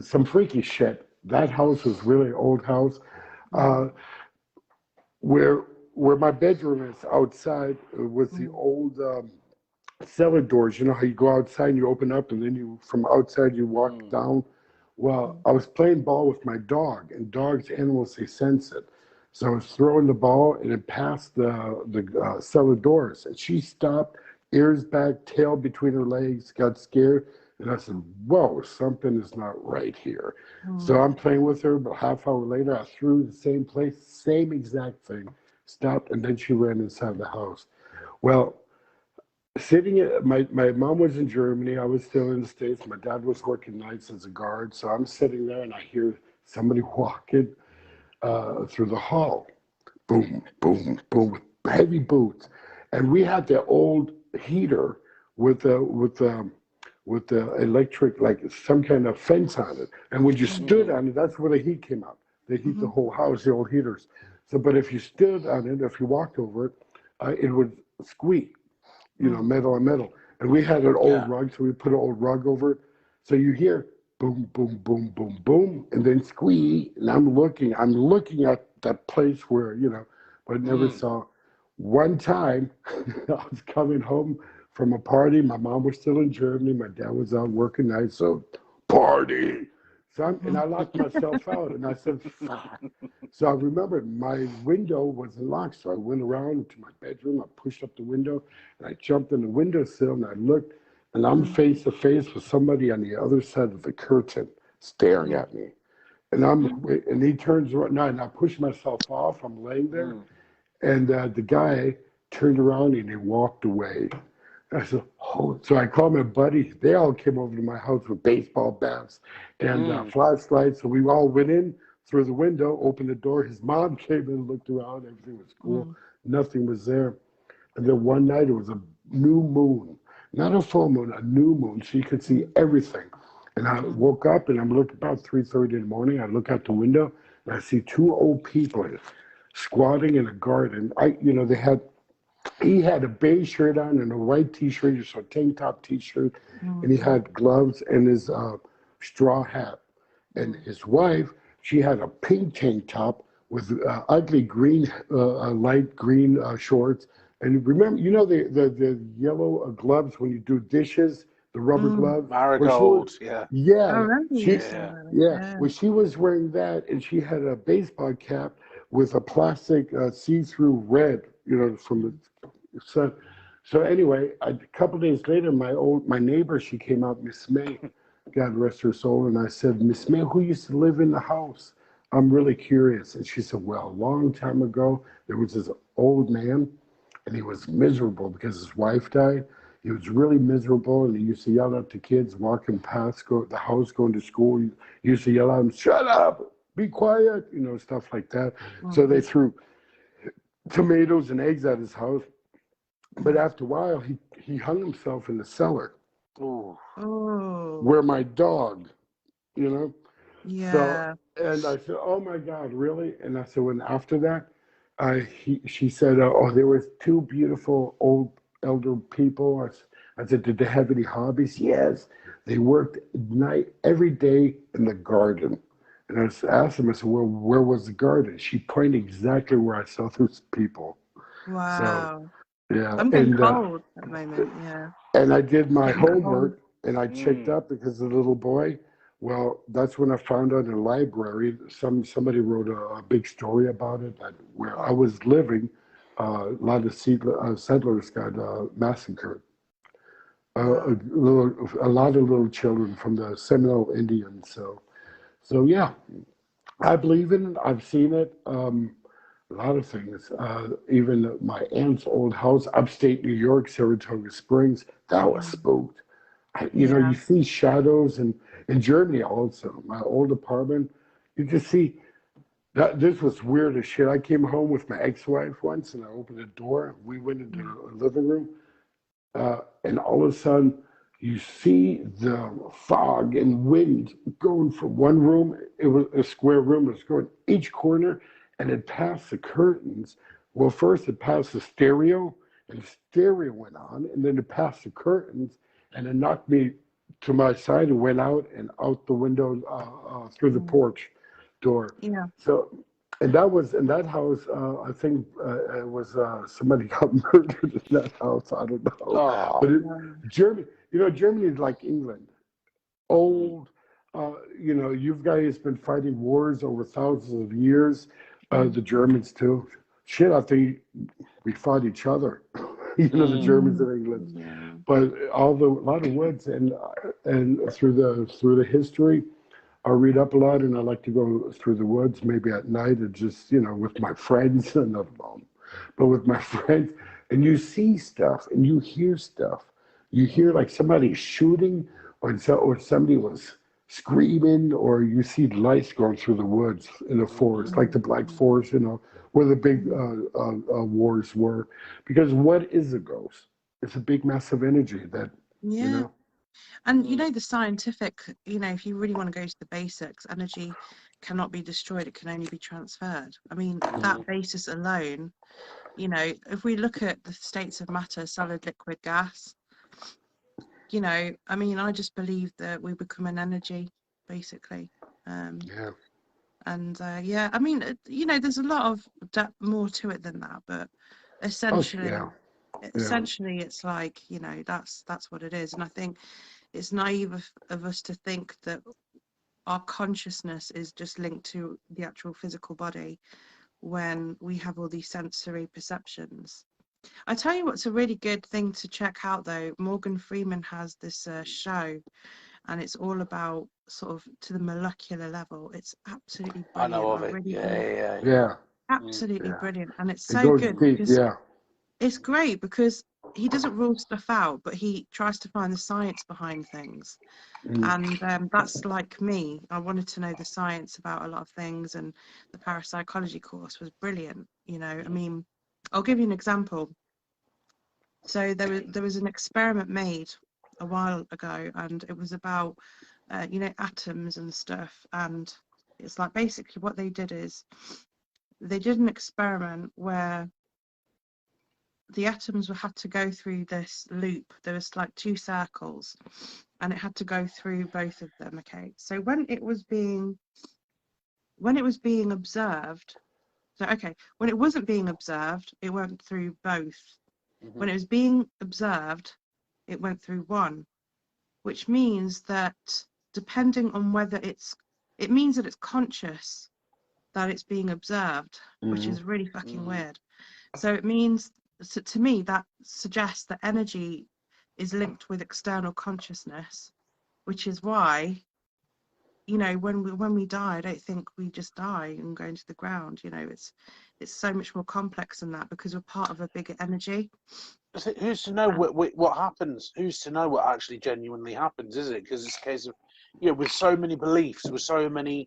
some freaky shit. That house was really old house. Mm, Uh, where where my bedroom is outside was the mm, old cellar doors. You know how you go outside and you open up, and then from outside you walk down. Well, mm, I was playing ball with my dog, and dogs, animals, they sense it. So I was throwing the ball, and it passed the cellar doors, and she stopped, ears back, tail between her legs, got scared. And I said, whoa, something is not right here. So I'm playing with her, but half hour later, I threw the same place, same exact thing, stopped, and then she ran inside the house. Well, sitting at my mom was in Germany, I was still in the States, my dad was working nights as a guard, so I'm sitting there and I hear somebody walking through the hall. Boom, boom, boom, with heavy boots. And we had the old heater with the electric, like some kind of fence on it. And when you stood on it, that's where the heat came out. They heat the whole house, the old heaters. So, but if you stood on it, if you walked over it, it would squeak, metal on metal. And we had an old rug, so we put an old rug over it. So you hear boom, boom, boom, boom, boom, and then squeak. And I'm looking at that place where, but I never saw. One time, I was coming home from a party. My mom was still in Germany. My dad was out working nights, so party. And I locked myself out, and I said, fuck. So I remembered my window wasn't locked, so I went around to my bedroom. I pushed up the window, and I jumped in the windowsill, and I looked, and I'm face to face with somebody on the other side of the curtain staring at me. And he turns around, and I push myself off. I'm laying there. And the guy turned around and he walked away. I said, oh. So I called my buddy. They all came over to my house with baseball bats and flashlights. So we all went in through the window, opened the door. His mom came in, looked around. Everything was cool. Nothing was there. And then one night it was a new moon. Not a full moon, a new moon. So you could see everything. And I woke up and I'm looking about 3:30 in the morning. I look out the window and I see two old people squatting in a garden. He had a beige shirt on and a white t-shirt, so a tank top t-shirt, and he had gloves and his straw hat. And his wife, she had a pink tank top with ugly green, light green shorts. And remember, the yellow gloves when you do dishes, the rubber glove. Marigold, Yeah. Oh, really? Well, she was wearing that, and she had a baseball cap with a plastic see-through red, from the sun. So anyway, a couple days later, my neighbor, she came out, Miss May, God rest her soul, and I said, Miss May, who used to live in the house? I'm really curious. And she said, well, a long time ago, there was this old man, and he was miserable because his wife died. He was really miserable, and he used to yell at the kids walking past the house, going to school. He used to yell at them, shut up, be quiet, stuff like that. So they threw tomatoes and eggs at his house. But after a while, he hung himself in the cellar. Where my dog, Yeah. So, and I said, oh my God, really? And I said, when after that, she said, oh, there was two beautiful old elder people. I said, did they have any hobbies? Yes. They worked night every day in the garden. And I asked them, I said, well, where was the garden? She pointed exactly where I saw those people. Wow. So, yeah. I'm getting cold at the moment, yeah. And I did my homework, and I checked up because of the little boy. Well, that's when I found out in the library, somebody wrote a big story about it, that where I was living, a lot of settlers got massacred. A lot of little children from the Seminole Indians. So yeah, I believe in it. I've seen it. A lot of things. Even my aunt's old house, upstate New York, Saratoga Springs, that was spooked. You see shadows, and in Germany also, my old apartment, you just see that. This was weird as shit. I came home with my ex-wife once, and I opened the door. We went into the living room, and all of a sudden, you see the fog and wind going from one room. It was a square room. It was going each corner, and it passed the curtains. Well, first it passed the stereo, and the stereo went on, and then it passed the curtains, and it knocked me to my side and went out and out the window through the porch door. Yeah. So, and that was in that house. I think it was somebody got murdered in that house. I don't know. But Germany, Germany is like England, old. You guys been fighting wars over thousands of years. The Germans too. Shit, I think we fought each other. the Germans in England. Yeah. But a lot of woods, and through the history, I read up a lot, and I like to go through the woods maybe at night, and just with my friends, and not alone, but with my friends, and you see stuff and you hear stuff. You hear like somebody shooting, or somebody was screaming, or you see lights going through the woods in the forest, like the Black Forest, where the big wars were. Because what is a ghost? It's a big, massive energy that, Yeah. And the scientific, if you really want to go to the basics, energy cannot be destroyed, it can only be transferred. I mean, that basis alone, if we look at the states of matter, solid, liquid, gas, I mean, I just believe that we become an energy, basically. Yeah. And yeah, I mean, there's a lot of more to it than that, but essentially, yeah. essentially, it's like, that's what it is. And I think it's naive of us to think that our consciousness is just linked to the actual physical body when we have all these sensory perceptions. I tell you what's a really good thing to check out though. Morgan Freeman has this show, and it's all about sort of to the molecular level. It's absolutely I brilliant. know I of it. really do. Yeah. Absolutely Yeah. brilliant, and it's It so goes good deep. because Yeah. it's great because he doesn't rule stuff out, but he tries to find the science behind things. And that's like me. I wanted to know the science about a lot of things, and the parapsychology course was brilliant. I mean, I'll give you an example. So there was an experiment made a while ago, and it was about atoms and stuff. And it's like basically what they did is they did an experiment where the atoms had to go through this loop. There was like two circles, and it had to go through both of them. Okay, so when it was being observed, when it wasn't being observed, it went through both. When it was being observed, it went through one, which means that depending on whether it means that it's conscious that it's being observed, which is really fucking weird. So it means, so to me, that suggests that energy is linked with external consciousness, which is why, when we die, I don't think we just die and go into the ground. It's so much more complex than that because we're part of a bigger energy. Who's to know what happens? Who's to know what actually genuinely happens? Is it because it's a case of with so many beliefs, with so many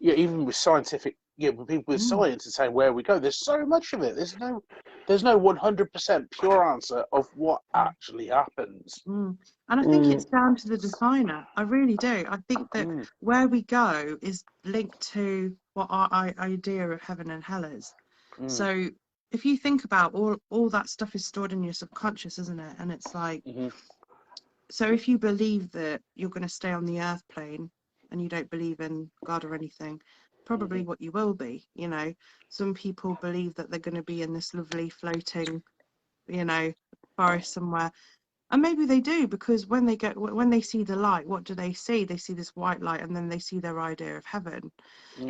even with scientific with people with science and saying where we go, there's so much of it. There's no 100% pure answer of what actually happens. And I think it's down to the designer. I really do. I think that where we go is linked to what our idea of heaven and hell is. So if you think about all that stuff is stored in your subconscious, isn't it? And it's like, so if you believe that you're going to stay on the earth plane and you don't believe in God or anything, probably what you will be. Some people believe that they're going to be in this lovely floating forest somewhere, and maybe they do, because when they see the light, what do they see? They see this white light, and then they see their idea of heaven.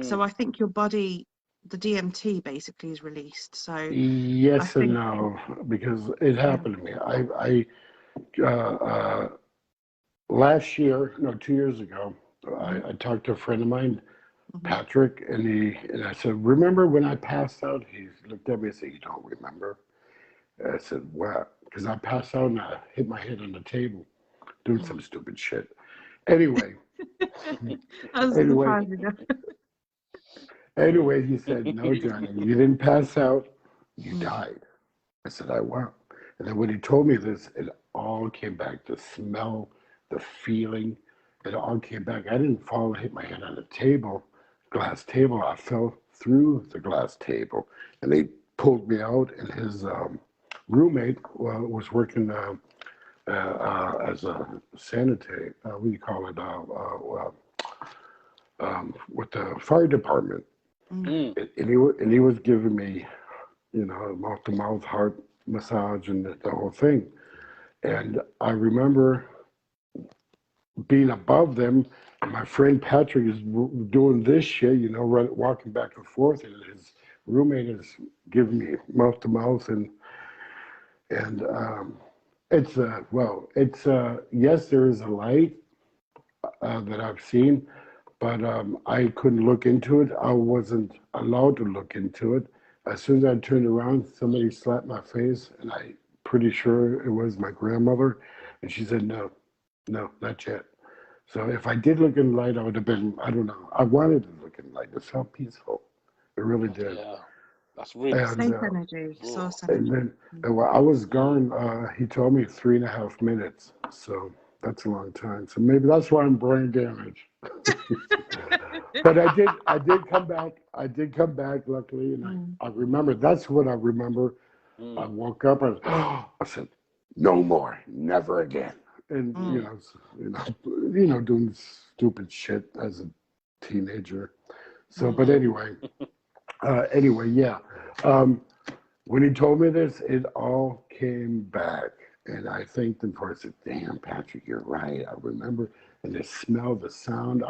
So I think your body, the DMT basically is released. So yes and no, because it happened to me. I last year, no, 2 years ago, I talked to a friend of mine, Patrick, and I said, "Remember when I passed out?" He looked at me and said, "You don't remember?" And I said, "What?" Because I passed out and I hit my head on the table doing some stupid shit. Anyway, anyway, he said, "No, Johnny, you didn't pass out. You died." I said, "I won't." And then when he told me this, it all came back. The smell, the feeling, it all came back. I didn't fall and hit my head on the glass table. I fell through the glass table. And they pulled me out, and his roommate was working as a sanitary, what do you call it, with the fire department. And he was giving me, mouth-to-mouth heart massage and the whole thing. And I remember being above them, and my friend Patrick is doing this shit, walking back and forth, and his roommate is giving me mouth to mouth, and and it's yes, there is a light that I've seen, but I couldn't look into it. I wasn't allowed to look into it. As soon as I turned around, somebody slapped my face, and I pretty sure it was my grandmother, and she said, "No, no, not yet." So if I did look in the light, I would have been, I don't know. I wanted to look in the light. It felt peaceful. It really did. Yeah, that's really And Safe energy, source and energy. then while I was gone, he told me 3.5 minutes. So that's a long time. So maybe that's why I'm brain damaged. But I did come back. I did come back, luckily, and I remember. That's what I remember. I woke up and I said, "No more, never again." And doing stupid shit as a teenager. So, but anyway, yeah. When he told me this, it all came back, and I thanked him for it. I said, "Damn, Patrick, you're right. I remember." And the smell, the sound,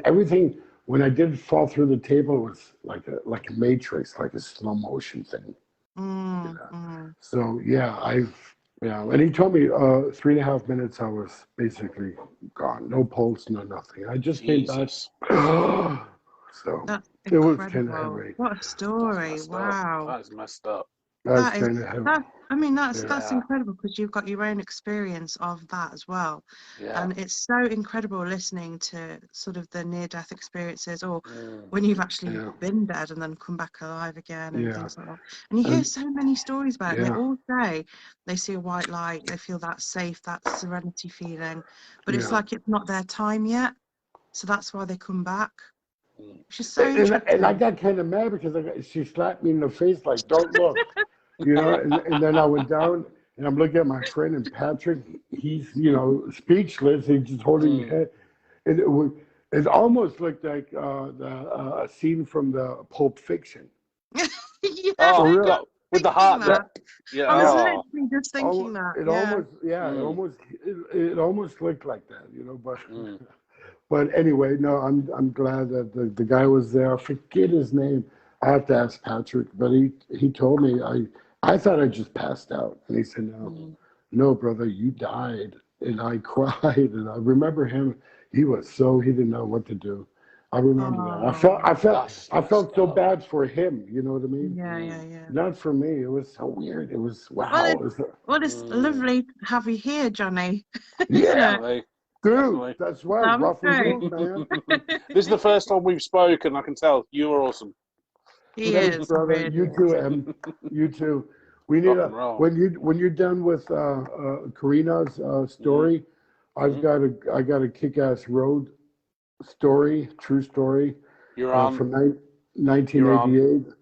everything. When I did fall through the table, it was like a matrix, like a slow motion thing. So yeah, and he told me 3.5 minutes I was basically gone, no pulse, no nothing. I just came back. So That's it was kind of incredible. heavy. What a story! Wow. That is messed up. That's That is kind of heavy. that. I mean, that's Yeah. incredible because you've got your own experience of that as well, Yeah. and it's so incredible listening to sort of the near-death experiences, or when you've actually been dead and then come back alive again and things like that. And you hear so many stories about it, and they all say they see a white light, they feel that safe, that serenity feeling, but it's like it's not their time yet, so that's why they come back. Which is so interesting. And I got kind of mad because she slapped me in the face like, "Don't look." And then I went down and I'm looking at my friend and Patrick. He's speechless. He's just holding his head, and it almost looked like a scene from the Pulp Fiction. Oh, God, with the heart. Yeah. I was literally just thinking that. It almost looked like that, But anyway, no, I'm glad that the guy was there. I forget his name. I have to ask Patrick, but he told me I thought I just passed out, and he said, "No, brother, you died." And I cried, and I remember him. He didn't know what to do. I remember that. I felt so bad for him. You know what I mean? Yeah. Not for me. It was so weird. It was wow. Well, it's lovely to have you here, Johnny. Yeah. Dude, that's right. Rough and roll, man. This is the first time we've spoken. I can tell you are awesome. Thanks, is, brother. really You too, Em. You too. We need when you're done with Karina's story. I got a kick-ass road story, true story. You're on from 1988,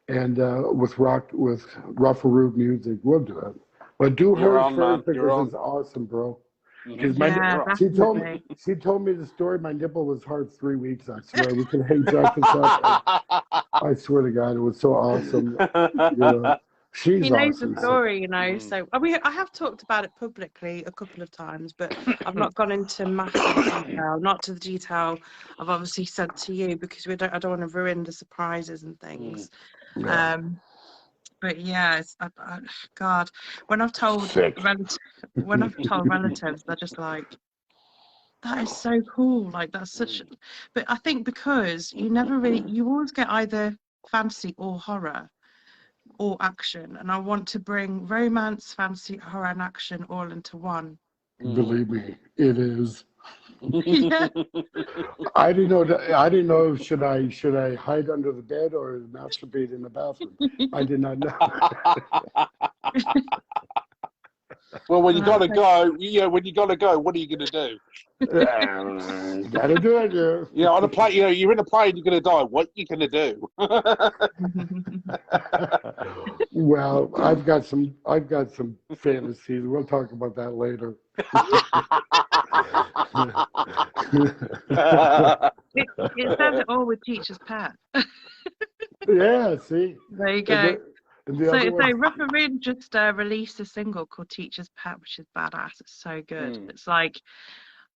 and with Ruffalo music. We'll do it, but do hers first because it's awesome, bro. Because she told me the story. My nipple was hard 3 weeks. I swear we could hang jackets up. I swear to God, it was so awesome. She's he knows awesome, the story, So I have talked about it publicly a couple of times, but I've not gone into massive detail, not to the detail I've obviously said to you because I don't want to ruin the surprises and things. But yeah, God, when I've told relatives, they're just like, that is so cool. Like that's such. But I think because you always get either fantasy or horror or action, and I want to bring romance, fantasy, horror, and action all into one. Believe me, it is. Yeah. I didn't know should I hide under the bed or masturbate in the bathroom. I did not know. Well, when you gotta go, when you gotta go, what are you gonna do? Gotta do it, yeah. On a plane, you're in a plane, you're gonna die. What are you gonna do? Well, I've got some fantasies. We'll talk about that later. It says it all with Teacher's Pet. Yeah, see. There you go. So Ragebreed just released a single called Teacher's Pet, which is badass. It's so good. It's like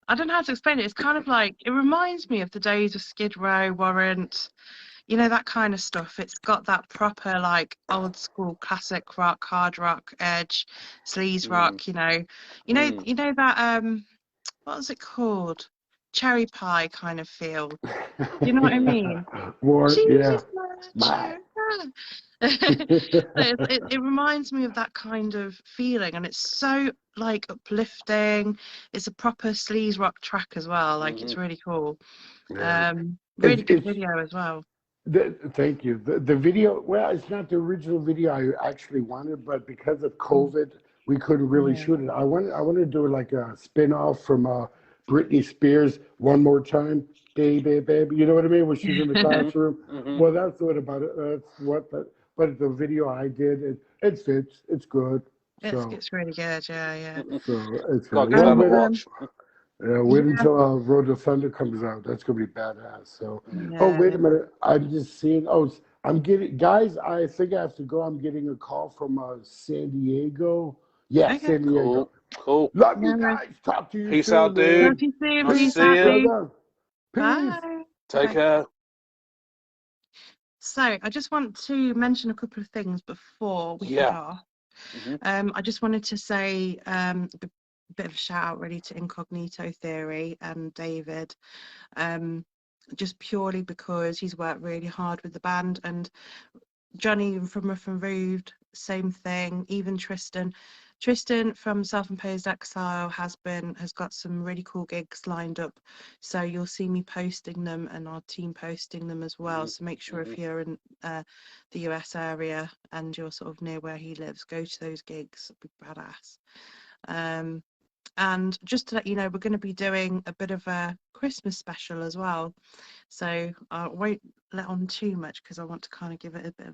I don't know how to explain it. It's kind of like, it reminds me of the days of Skid Row, Warrant, you know, that kind of stuff. It's got that proper, like, old school classic rock, hard rock, edge, sleaze rock, you know. You know that, what was it called? Cherry pie kind of feel. Do you know what I mean? More, She's yeah. just my it reminds me of that kind of feeling, and it's so like uplifting. It's a proper sleaze rock track as well. Like it's really cool. Yeah. Really good It's video as well. thank you. The video, well, it's not the original video I actually wanted, but because of COVID, we couldn't really Yeah. shoot it. I wanted to do like a spin-off from Britney Spears, One More Time, Baby, Baby. You know what I mean? When she's in the classroom. Well, that's what about it. That's what. But the video I did, it fits. It's good. So It's really good. Yeah. it's Gotta good. give Well, that a And watch. wait yeah, until Road to Thunder comes out. That's gonna be badass. So, oh yeah. wait a minute, I'm just seeing. I'm getting guys. I think I have to go. I'm getting a call from San Diego. Yeah, Okay. San Diego. Cool. Love you No worries. guys. Talk to you Peace soon, out, man. Love dude. you soon. Nice to Peace Peace, see out, you. dude. brother. Peace. Bye. Take Bye. care. So I just want to mention a couple of things before we head Yeah. off. I just wanted to say a bit of a shout out really to Incognito Theory and David, just purely because he's worked really hard with the band, and Johnny from Rough and Rude, same thing. Even Tristan from Self-Imposed Exile has got some really cool gigs lined up, so you'll see me posting them and our team posting them as well. So make sure if you're in the US area and you're sort of near where he lives, go to those gigs. It'd be badass. And just to let you know, we're going to be doing a bit of a Christmas special as well. So I won't let on too much because I want to kind of give it a bit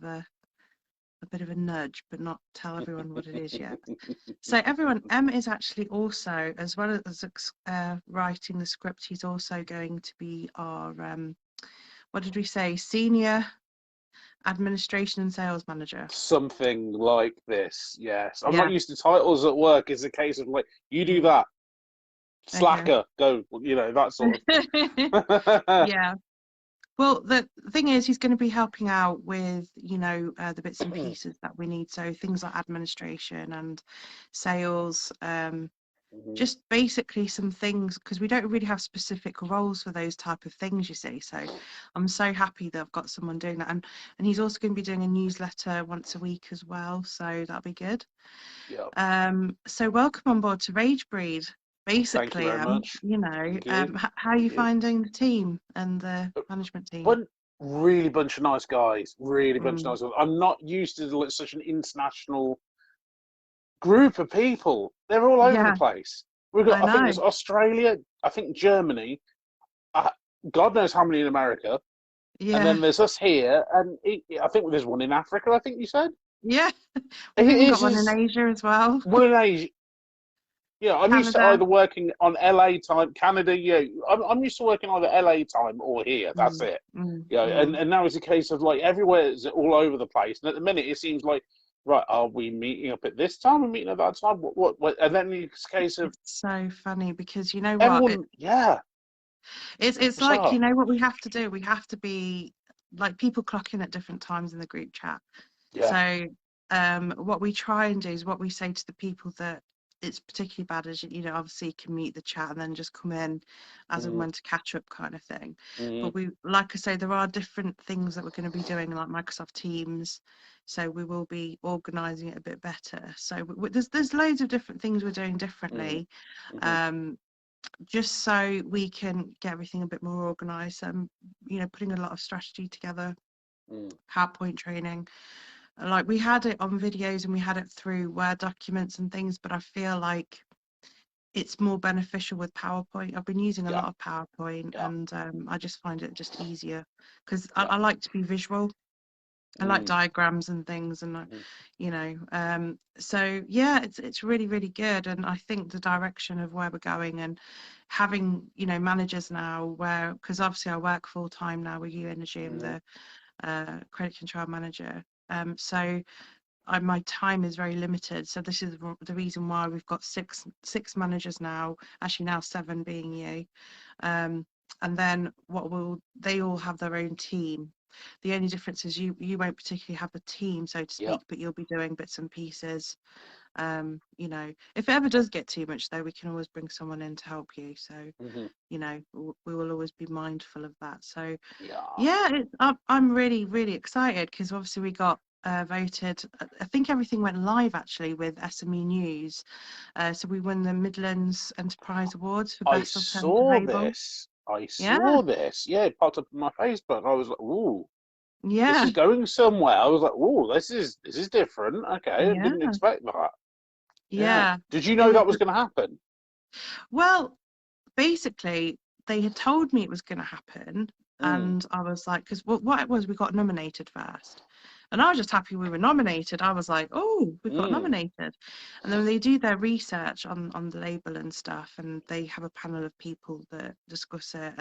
of a nudge, but not tell everyone what it is yet. So everyone, Em is actually also, as well as writing the script, he's also going to be our what did we say? Senior administration and sales manager. Something like this, yes. I'm Yeah. not used to titles at work. It's a case of like, you do that. Slacker, go, you know, that sort of. Yeah. Well, the thing is, he's going to be helping out with, you know, the bits and pieces that we need. So things like administration and sales, just basically some things, because we don't really have specific roles for those type of things, you see. So I'm so happy that I've got someone doing that. And he's also going to be doing a newsletter once a week as well. So that'll be good. Yeah. So welcome on board to Ragebreed. Basically, Thank you very much. you know, Thank you. how are you finding the team and the management team? But really bunch of nice guys. Really bunch of nice guys. I'm not used to such an international group of people. They're all over the place. We've got, I think there's Australia, I think Germany, God knows how many in America. Yeah. And then there's us here, and I think there's one in Africa, I think you said? Yeah. We've even got one in Asia as well. One in Asia. Yeah, I'm used to either working on LA time, Canada. Yeah, I'm used to working either LA time or here. That's it. Yeah, and now it's a case of like everywhere is all over the place. And at the minute, it seems like, right, are we meeting up at this time? Are we meeting at that time? What? And then it's a case of. It's so funny because you know everyone, what? Yeah. It's like, you know what we have to do? We have to be like, people clock in at different times in the group chat. Yeah. So what we try and do is what we say to the people that it's particularly bad is, you know, obviously you can meet the chat and then just come in as and when to catch up kind of thing. But we, like I say, there are different things that we're going to be doing, like Microsoft Teams. So we will be organising it a bit better. So there's loads of different things we're doing differently. Just so we can get everything a bit more organised. You know, putting a lot of strategy together, PowerPoint training. Like we had it on videos and we had it through Word documents and things, but I feel like it's more beneficial with PowerPoint. I've been using a lot of PowerPoint and I just find it just easier because I like to be visual. I like diagrams and things, and you know, so yeah, it's really, really good. And I think the direction of where we're going and having, you know, managers now, where, because obviously I work full time now with you Energy, I'm the credit control manager. So my time is very limited. So this is the reason why we've got six managers now, actually now 7 being you. And then they all have their own team. The only difference is you won't particularly have a team, so to speak, but you'll be doing bits and pieces. You know, if it ever does get too much though, we can always bring someone in to help you. So, you know, we will always be mindful of that. So yeah, I'm really, really excited because obviously we got voted. I think everything went live actually with SME News. So we won the Midlands Enterprise Awards for I Best Alternative saw Label. this. I Yeah, saw this. Yeah, it popped up on my Facebook. I was like, ooh, this yeah, is going somewhere. I was like, ooh, this is different. Okay, I yeah, didn't expect that. yeah. Did you It know was, that was going to happen? well, basically, they had told me it was going to happen, and I was like, because what it was, we got nominated first, and I was just happy we were nominated. I was like, oh, we got nominated, and then they do their research on the label and stuff, and they have a panel of people that discuss it,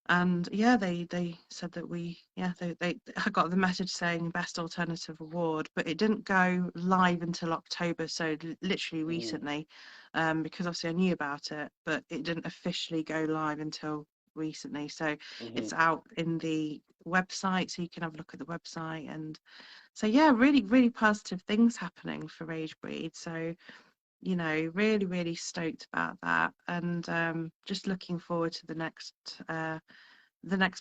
and yeah, they said that they I got the message saying Best Alternative Award, but it didn't go live until October, so literally recently, because obviously I knew about it, but it didn't officially go live until recently. So it's out in the website, so you can have a look at the website, and so yeah, really, really positive things happening for Ragebreed. So you know, really, really stoked about that, and just looking forward to the next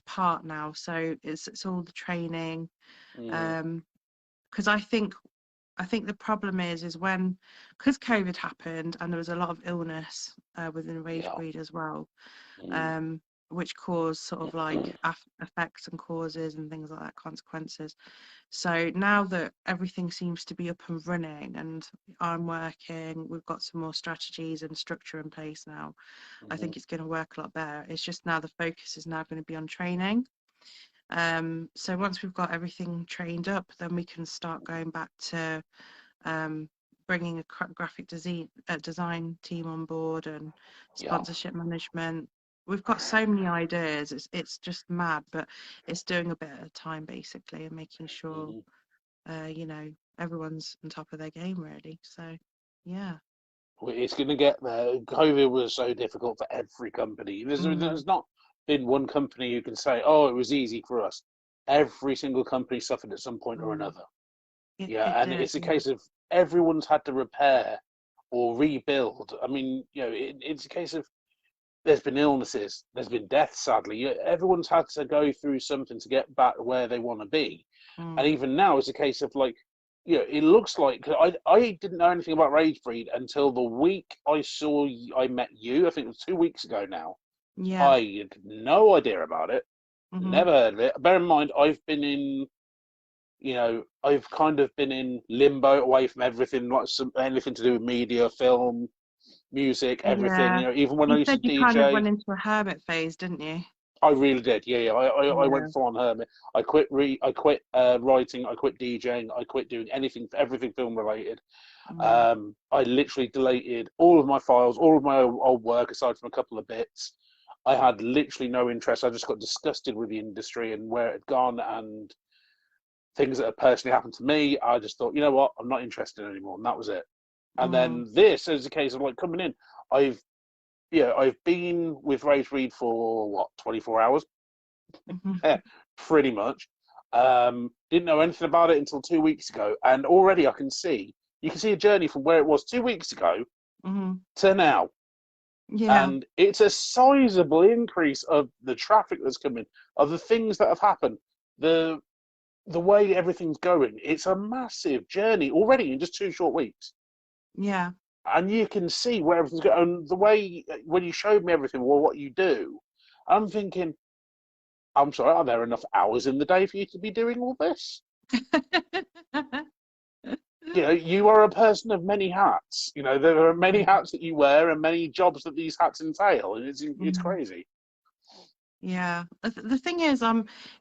part now. So it's all the training, because I think the problem is when, because COVID happened and there was a lot of illness within Ragebreed as well, which caused sort of like effects and causes and things like that, consequences. So now that everything seems to be up and running and I'm working, we've got some more strategies and structure in place now. I think it's going to work a lot better. It's just now the focus is now going to be on training. So once we've got everything trained up, then we can start going back to bringing a graphic design team on board and sponsorship management. We've got so many ideas. It's just mad, but it's doing a bit at a time basically, and making sure you know, everyone's on top of their game really. So yeah. It's going to get there. COVID was so difficult for every company. There's not been one company who can say, "Oh, it was easy for us." Every single company suffered at some point or another. It And did, it's a case of everyone's had to repair or rebuild. I mean, you know, it's a case of there's been illnesses, there's been death, sadly. Everyone's had to go through something to get back where they want to be. And even now, it's a case of like, you know, it looks like I didn't know anything about Ragebreed until the week I met you. I think it was 2 weeks ago now. Yeah. I had no idea about it, never heard of it. Bear in mind, I've been in, you know, I've kind of been in limbo away from everything, like anything to do with media, film, music, everything. Yeah. You know, even when I You used to said you kind of DJ, went into a hermit phase, didn't you? I really did. Yeah. I Yeah. went full on hermit. I quit writing. I quit DJing. I quit doing everything film related. I literally deleted all of my files, all of my old work, aside from a couple of bits. I had literally no interest. I just got disgusted with the industry and where it had gone and things that had personally happened to me. I just thought, you know what, I'm not interested anymore, and that was it. And then this is a case of like coming in. I've been with Ragebreed for what, 24 hours, pretty much. Didn't know anything about it until 2 weeks ago, and already you can see a journey from where it was 2 weeks ago to now. Yeah. And it's a sizable increase of the traffic that's coming, of the things that have happened, the way everything's going. It's a massive journey already in just 2 short weeks. Yeah. And you can see where everything's going. And the way, when you showed me everything, well, what you do, I'm thinking, I'm sorry, are there enough hours in the day for you to be doing all this? You know, you are a person of many hats. You know, there are many hats that you wear and many jobs that these hats entail, and it's crazy. Yeah. The thing is,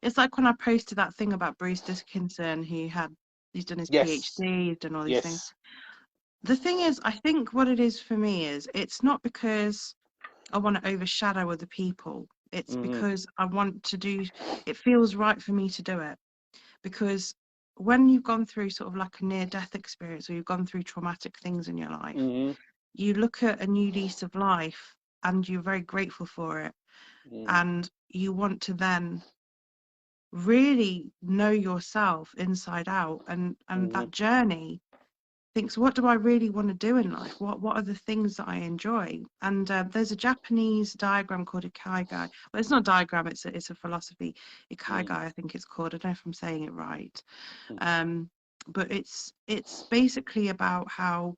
it's like when I posted that thing about Bruce Dickinson, he's done his PhD, he's done all these things. The thing is, I think what it is for me is it's not because I want to overshadow other people. It's because I want to do, it feels right for me to do it. Because when you've gone through sort of like a near-death experience, or you've gone through traumatic things in your life, you look at a new lease of life and you're very grateful for it, and you want to then really know yourself inside out, and that journey thinks, what do I really want to do in life? What are the things that I enjoy? And there's a Japanese diagram called Ikigai. Well, it's not a diagram, it's a philosophy. Ikigai, I think it's called. I don't know if I'm saying it right. But it's basically about how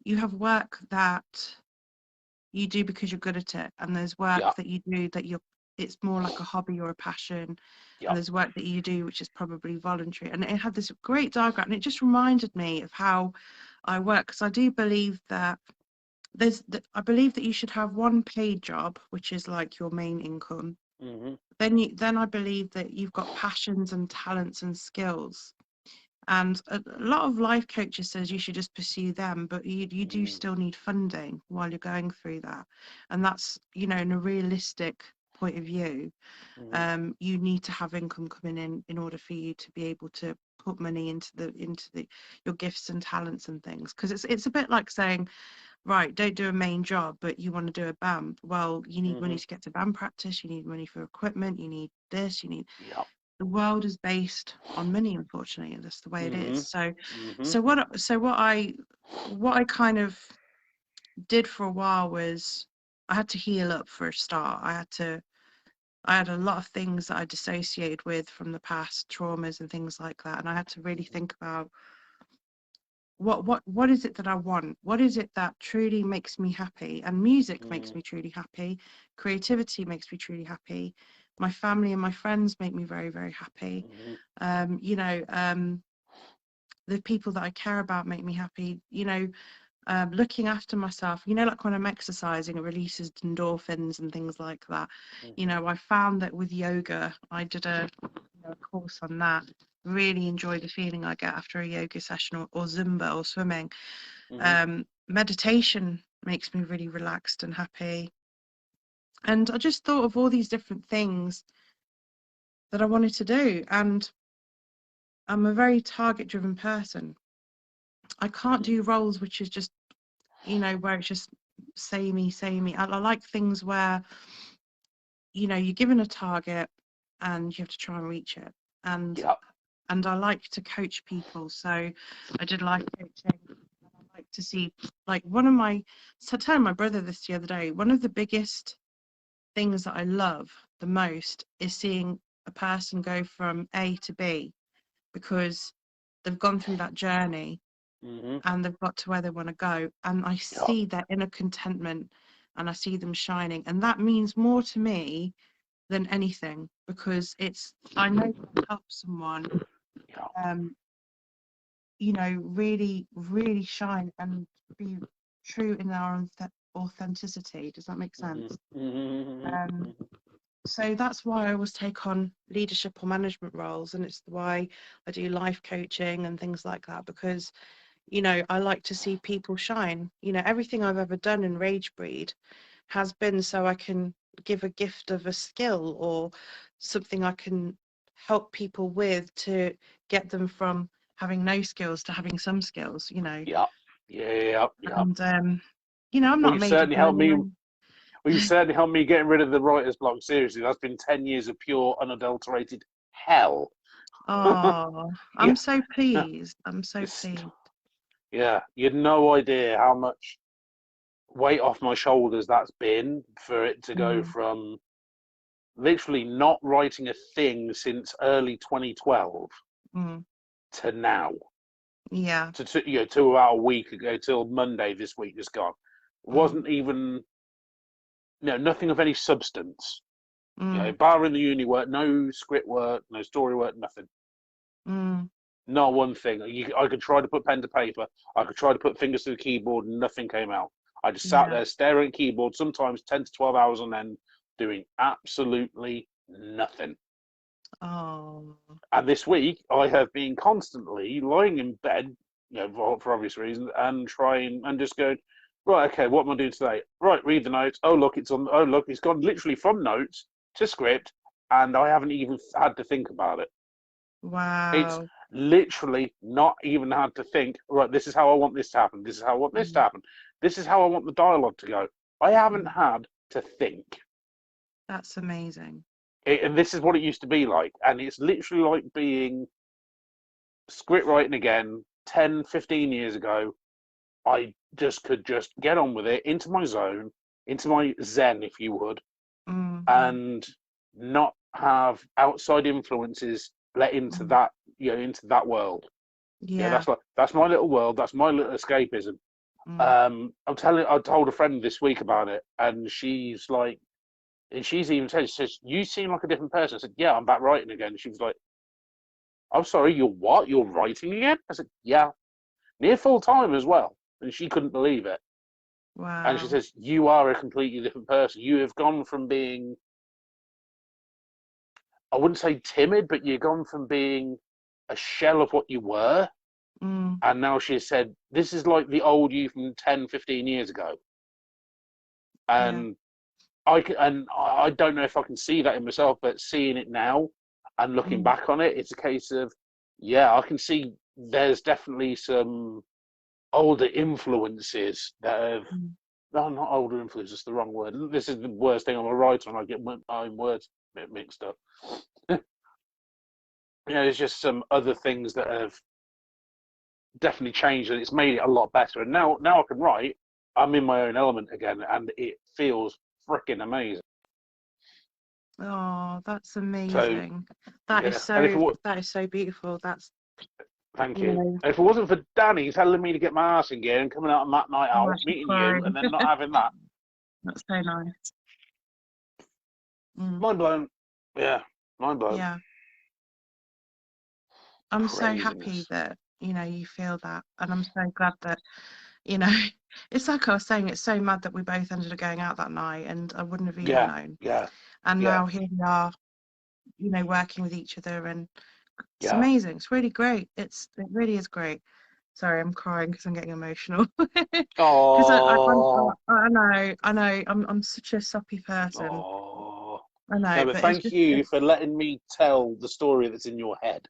you have work that you do because you're good at it, and there's work that you do that it's more like a hobby or a passion, and there's work that you do which is probably voluntary. And it had this great diagram, and it just reminded me of how I work, because I do believe that I believe that you should have one paid job, which is like your main income. Then I believe that you've got passions and talents and skills. And a lot of life coaches says you should just pursue them, but you do still need funding while you're going through that. And that's, in a realistic point of view, you need to have income coming in order for you to be able to put money into your gifts and talents and things. Because it's a bit like saying, right, don't do a main job, but you want to do a band. Well, you need money to get to band practice, you need money for equipment, you need this, you need... The world is based on money, unfortunately, and that's the way it is. So what I kind of did for a while was I had to heal up for a start. I had a lot of things that I dissociated with from the past, traumas and things like that, and I had to really think about what is it that I want? What is it that truly makes me happy? And music makes me truly happy. Creativity makes me truly happy. My family and my friends make me very, very happy. The people that I care about make me happy. Looking after myself, like when I'm exercising, it releases endorphins and things like that. I found that with yoga, I did a course on that. Really enjoy the feeling I get after a yoga session, or Zumba or swimming. Meditation makes me really relaxed and happy. And I just thought of all these different things that I wanted to do. And I'm a very target-driven person. I can't do roles which is just, where it's just samey. I like things where, you're given a target and you have to try and reach it. And I like to coach people. So I did life coaching. I like to see, like, so I told my brother this the other day, one of the biggest things that I love the most is seeing a person go from A to B, because they've gone through that journey and they've got to where they want to go. And I see their inner contentment and I see them shining. And that means more to me than anything, because I know to help someone, really, really shine and be true in our authenticity. Does that make sense? So that's why I always take on leadership or management roles, and it's why I do life coaching and things like that, because I like to see people shine. Everything I've ever done in Ragebreed has been so I can give a gift of a skill or something I can help people with to get them from having no skills to having some skills, And I'm not made of money. Well, you certainly helped me getting rid of the writer's block. Seriously, that's been 10 years of pure, unadulterated hell. Oh, I'm so pleased. I'm so pleased. Yeah, you had no idea how much weight off my shoulders that's been for it to go from literally not writing a thing since early 2012 to now. Yeah. To about a week ago, till Monday this week just gone. Wasn't even, nothing of any substance. Barring the uni work, no script work, no story work, nothing. Not one thing. I could try to put pen to paper. I could try to put fingers to the keyboard, and nothing came out. I just sat there staring at the keyboard, sometimes 10 to 12 hours on end, doing absolutely nothing. Oh. And this week, I have been constantly lying in bed, for obvious reasons, and trying and just going, right, okay, what am I doing today? Right, read the notes. Oh, look, it's gone literally from notes to script, and I haven't even had to think about it. Wow. literally not even had to think, right, this is how I want this to happen, this is how I want this to happen, this is how I want the dialogue to go. I haven't had to think. That's amazing. And this is what it used to be like. And it's literally like being script writing again 10, 15 years ago. I just could just get on with it, into my zone, into my zen, if you would, and not have outside influences let into that, into that world. Yeah. That's my little world. That's my little escapism. I told a friend this week about it, and she's like, and she's even said, she says, "You seem like a different person." I said, "Yeah, I'm back writing again." And she was like, "I'm sorry, you're what? You're writing again?" I said, "Yeah, near full time as well." And she couldn't believe it. Wow. And she says, "You are a completely different person. You have gone from being, I wouldn't say timid, but you've gone from being a shell of what you were." And now she said, "This is like the old you from 10, 15 years ago." And I don't know if I can see that in myself, but seeing it now and looking back on it, it's a case of, yeah, I can see there's definitely some older influences that have, no, not older influences, it's the wrong word. This is the worst thing I'm a writer and I get my own words mixed up. There's just some other things that have definitely changed, and it's made it a lot better. And now I can write, I'm in my own element again, and it feels freaking amazing. Oh, that's amazing. That is so beautiful. Thank you. And if it wasn't for Danny telling me to get my ass in gear and coming out on that night out, meeting you, and then not having that. That's so nice. Mind blown. Yeah, mind blown. Yeah. I'm so happy that, you feel that. And I'm so glad that, it's like I was saying, it's so mad that we both ended up going out that night and I wouldn't have even known. Yeah. And now here we are, working with each other, and it's amazing. It's really great. It really is great. Sorry, I'm crying because I'm getting emotional. Because I know, I'm such a soppy person. Oh. I know. No, but thank you for letting me tell the story that's in your head.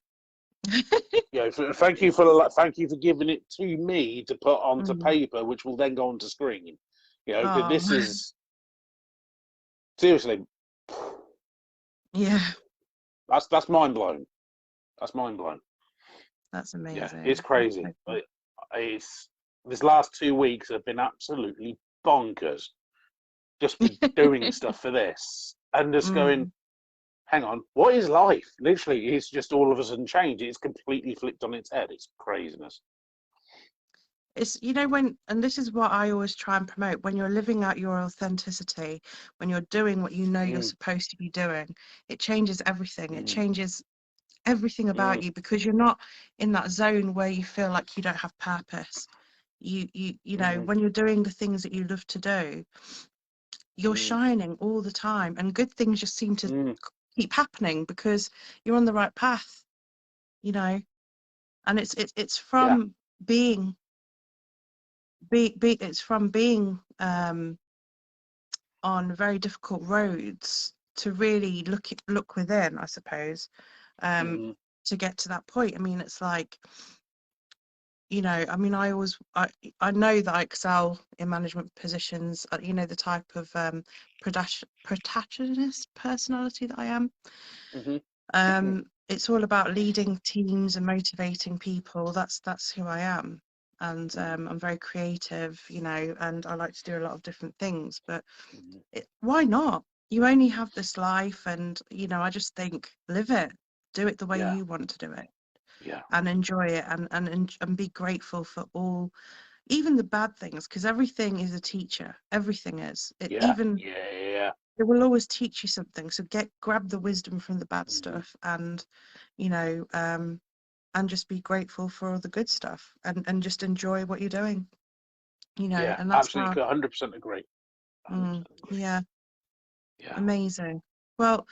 Thank you for giving it to me to put onto paper, which will then go onto screen. This is seriously. Yeah. That's mind blowing. That's mind blowing. That's amazing. Yeah, it's crazy. It's this last 2 weeks have been absolutely bonkers. Just for doing stuff for this and just going, hang on, what is life? Literally, it's just all of a sudden changed. It's completely flipped on its head. It's craziness. It's, and this is what I always try and promote, when you're living out your authenticity, when you're doing what you're supposed to be doing, it changes everything. It changes everything about you, because you're not in that zone where you feel like you don't have purpose. You know, when you're doing the things that you love to do, you're shining all the time, and good things just seem to keep happening because you're on the right path, and it's from being on very difficult roads to really look within, I suppose, to get to that point. I mean, it's like, I mean, I know that I excel in management positions, the type of protagonist personality that I am. It's all about leading teams and motivating people. That's who I am. And I'm very creative, and I like to do a lot of different things, but why not? You only have this life, and I just think, live it, do it the way you want to do it, and enjoy it, and be grateful for all, even the bad things, because everything is a teacher. Everything is. It will always teach you something. So grab the wisdom from the bad stuff, and and just be grateful for all the good stuff, and just enjoy what you're doing. And that's absolutely, 100% agree. 100% agree. Yeah. Amazing. Well,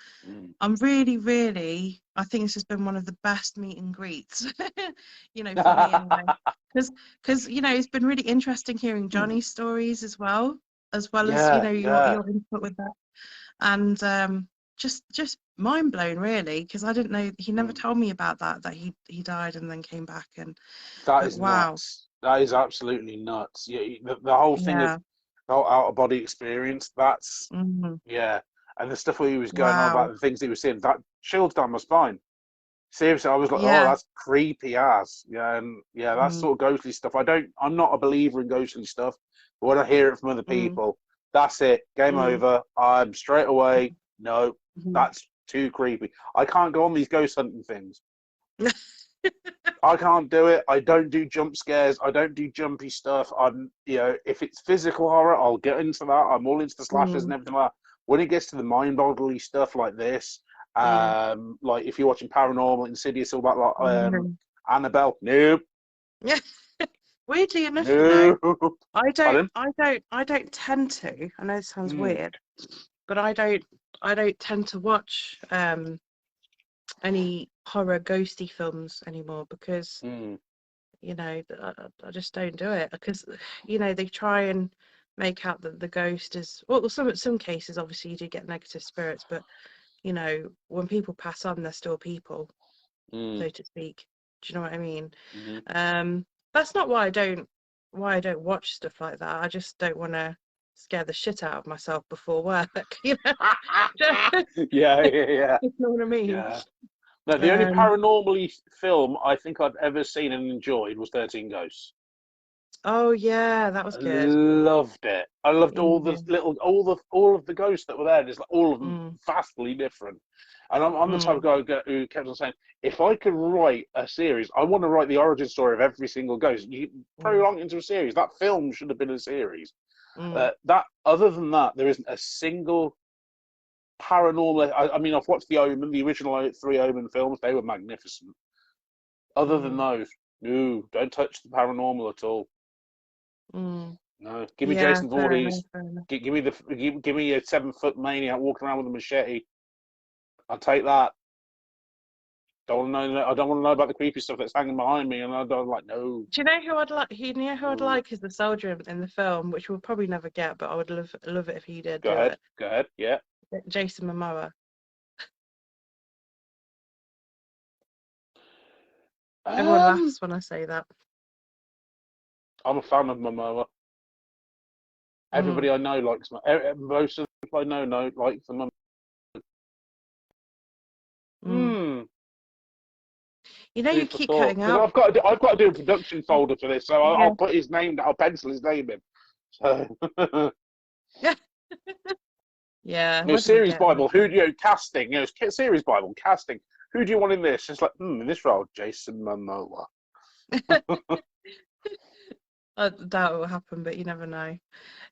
I'm really, I think this has been one of the best meet and greets, for me anyway. Because it's been really interesting hearing Johnny's stories as well as your input with that. And just mind blown, really, because I didn't know. He never Mm. told me about that he died and then came back. That But is wow, nuts. That is absolutely nuts. Yeah, the whole thing of yeah, the whole out of body experience. That's hmm yeah, and the stuff where he was going on wow, about the things he was seeing. That chills down my spine. Seriously, I was like, oh, yeah, that's creepy as. Yeah, and yeah, that's mm, sort of ghostly stuff. I'm not a believer in ghostly stuff, but when I hear it from other mm, people, that's it. Game mm, over. I'm straight away. No, mhm. that's too creepy. I can't go on these ghost hunting things. I can't do it. I don't do jump scares. I don't do jumpy stuff. If it's physical horror, I'll get into that. I'm all into the slashers and Mm, everything like that. When it gets to the mind-boggling stuff like this, mm. like if you're watching Paranormal, Insidious, all that, like Mhm. Annabelle, nope, Yeah. Weirdly enough, nope. Pardon? I don't tend to. I know it sounds Mm, weird, but I don't tend to watch any horror ghosty films anymore because mm, I just don't do it because they try and make out that the ghost is well, some cases obviously you do get negative spirits, but when people pass on, they're still people, mm, so to speak. Do you know what I mean? mm. That's not why I don't watch stuff like that. I just don't want to scare the shit out of myself before work. Yeah, yeah, yeah, You know what I mean? yeah. No, the only Um, paranormally film I think I've ever seen and enjoyed was 13 Ghosts. oh yeah, that was I good. loved it. I loved all the Yeah. little, all of the ghosts that were there. There's like all of them Mm, vastly different. And I'm the type of mm, guy who kept on saying, if I could write a series, I want to write the origin story of every single ghost. You mm, prolong it into a series. That film should have been a series. mm, That other than that, there isn't a single paranormal. I mean, I've watched the Omen, the original three Omen films. They were magnificent. Other than mm, those, no, don't touch the paranormal at all. mm. No, give me Yeah, Jason fair enough, Voorhees. fair enough. Give me a 7 foot maniac walking around with a machete. I'll take that. Don't want to know. I don't want to know about the creepy stuff that's hanging behind me. And I don't like no. Do you know who I'd like? You know who I'd Mm. like is the soldier in the film, which we'll probably never get, but I would love it if he did Go do ahead. it. Go ahead. Yeah. Jason Momoa. Everyone Um, laughs when I say that. I'm a fan of Momoa. Mm, Everybody I know likes most of the people I know likes them. mm. Hmm. You Food for keep thought. cutting Because out. I've got to do a production folder for this, so Yeah. I'll put his name. I'll pencil his name in. So. Yeah. Yeah. You know, What did we series get in this Bible, one? casting, series Bible, casting. Who do you want in this? It's like, in this role, Jason Momoa. I doubt it will happen, but you never know.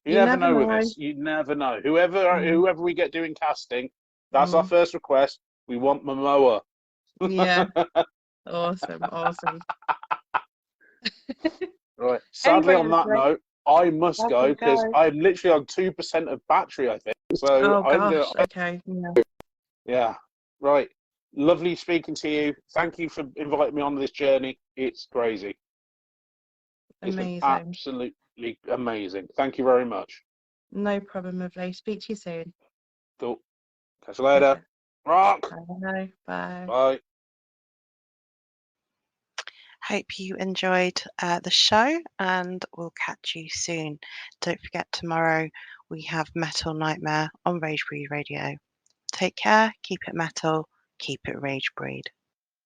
You You never never know with know. this. You never know. Mm, Whoever we get doing casting, that's our mm. first request. We want Momoa. Yeah. Awesome. Awesome. Right. Sadly, Anyway, on that lovely. note, I must Have go to because go. I'm literally on 2% of battery, I think. So Oh I'm gonna, gosh. Okay. Yeah. yeah. Right. Lovely speaking to you. Thank you for inviting me on this journey. It's crazy. It's been Amazing. absolutely amazing. Thank you very much. No problem, lovely. Speak to you soon. Cool. Catch you Take later. care. Rock. Bye. Bye. Bye. Hope you enjoyed the show, and we'll catch you soon. Don't forget, tomorrow we have Metal Nightmare on Ragebreed Radio. Take care, keep it metal, keep it Ragebreed.